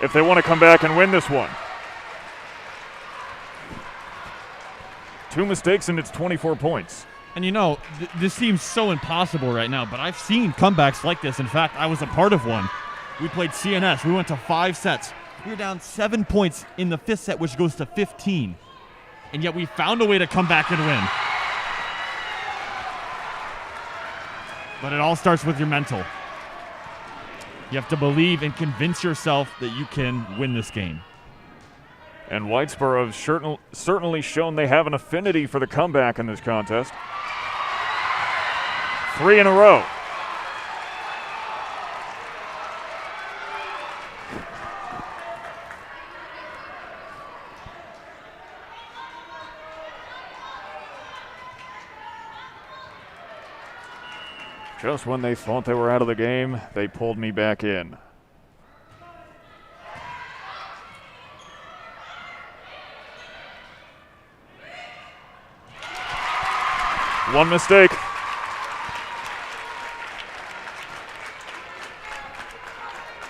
if they want to come back and win this one. 2 mistakes and it's 24 points. And this seems so impossible right now, but I've seen comebacks like this. In fact, I was a part of one. We played CNS. We went to 5 sets. We were down 7 points in the 5th set, which goes to 15. And yet we found a way to come back and win. But it all starts with your mental. You have to believe and convince yourself that you can win this game. And Whitesboro have certainly shown they have an affinity for the comeback in this contest. 3 in a row. Just when they thought they were out of the game, they pulled me back in. One mistake.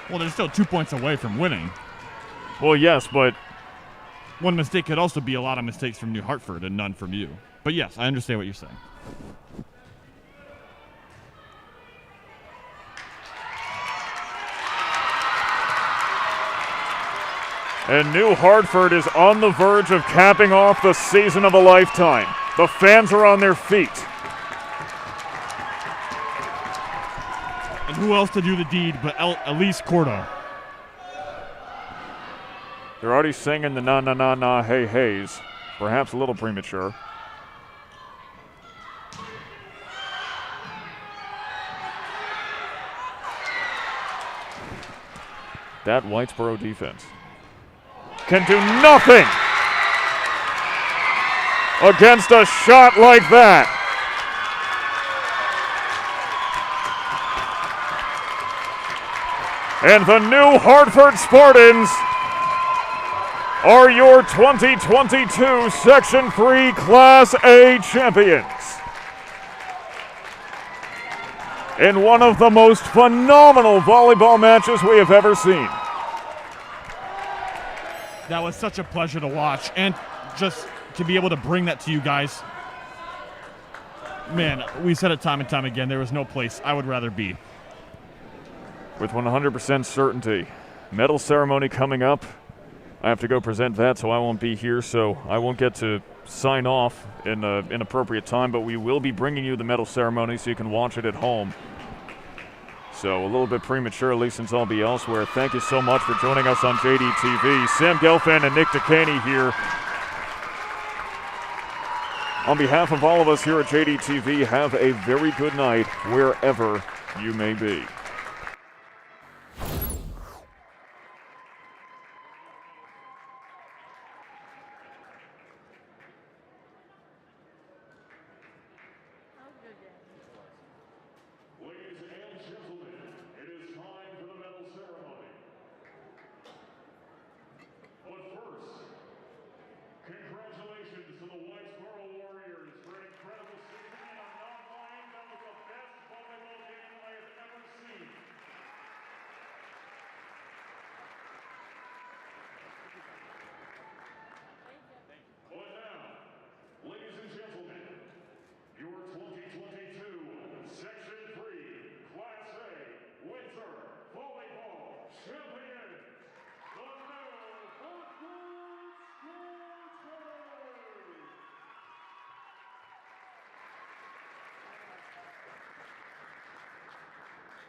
Well, they're still 2 points away from winning. Well, yes, but one mistake could also be a lot of mistakes from New Hartford and none from you. But yes, I understand what you're saying. And New Hartford is on the verge of capping off the season of a lifetime. The fans are on their feet. And who else to do the deed but Elise Cordo? They're already singing the na-na-na-na hey-heys. Perhaps a little premature. That Whitesboro defense can do nothing against a shot like that. And the New Hartford Spartans are your 2022 Section 3 Class A champions. In one of the most phenomenal volleyball matches we have ever seen. That was such a pleasure to watch, and just to be able to bring that to you guys. Man, we said it time and time again, there was no place I would rather be. With 100% certainty. Medal ceremony coming up. I have to go present that, so I won't be here, so I won't get to sign off in an appropriate time, but we will be bringing you the medal ceremony so you can watch it at home. So a little bit prematurely since I'll be elsewhere. Thank you so much for joining us on JDTV. Sam Gelfand and Nick Dekaney here. On behalf of all of us here at JDTV, have a very good night wherever you may be. That was a good game. Ladies and gentlemen, it is time for the medal ceremony. But first, congratulations to the Whitesboro Warriors for an incredible season. And I'm not lying, that was the best volleyball game I have ever seen. But now, ladies and gentlemen, your 2022 Section 3 Class A Winter Volleyball Champions, the new Hartford Spartans!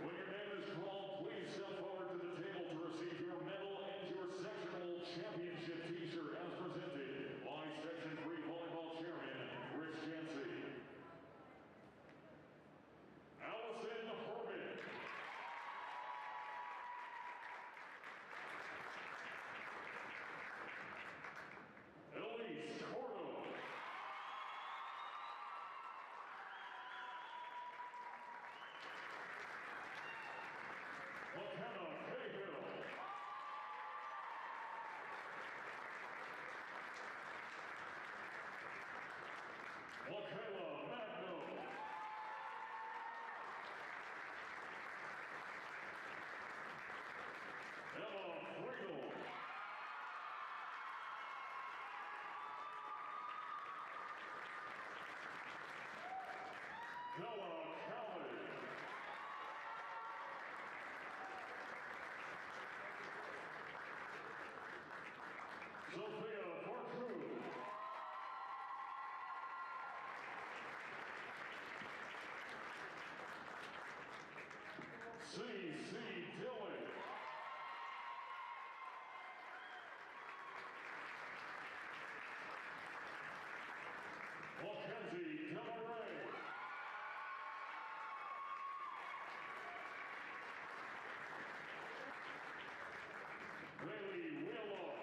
When your name is called, please step forward to the table to receive your medal and your sectional championship t-shirt as presented by Section 3 Volleyball Chairman Rich Jancy. Allison Horman. Elise Cordo. McKenna Cahill. Michaela Magno. Emma Friedel. Bella Kelly. Sophia Fortune. C.C. Dillon. Mackenzie Delaray. Bailey Wheelock.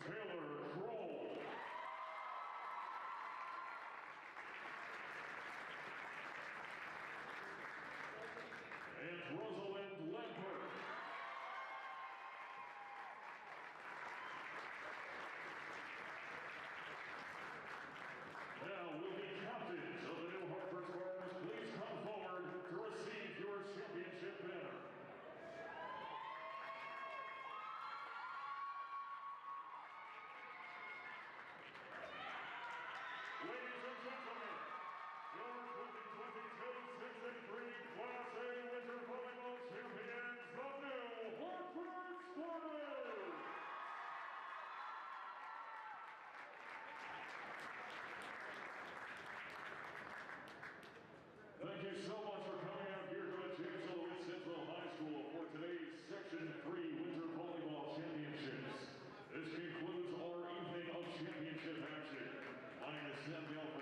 Taylor Kroll. And Rosalind Lampert. Now, will the captains of the new Hartford Spartans please come forward to receive your championship banner? Ladies and gentlemen, your 2022 Section 3 Class A Winter Volleyball Champions, the new Hartford Spartans! Thank you so much for coming out here to the James L. Central High School for today's Section 3 Winter Volleyball Championships. This concludes our evening of championship action. My name is Sam Gelfand.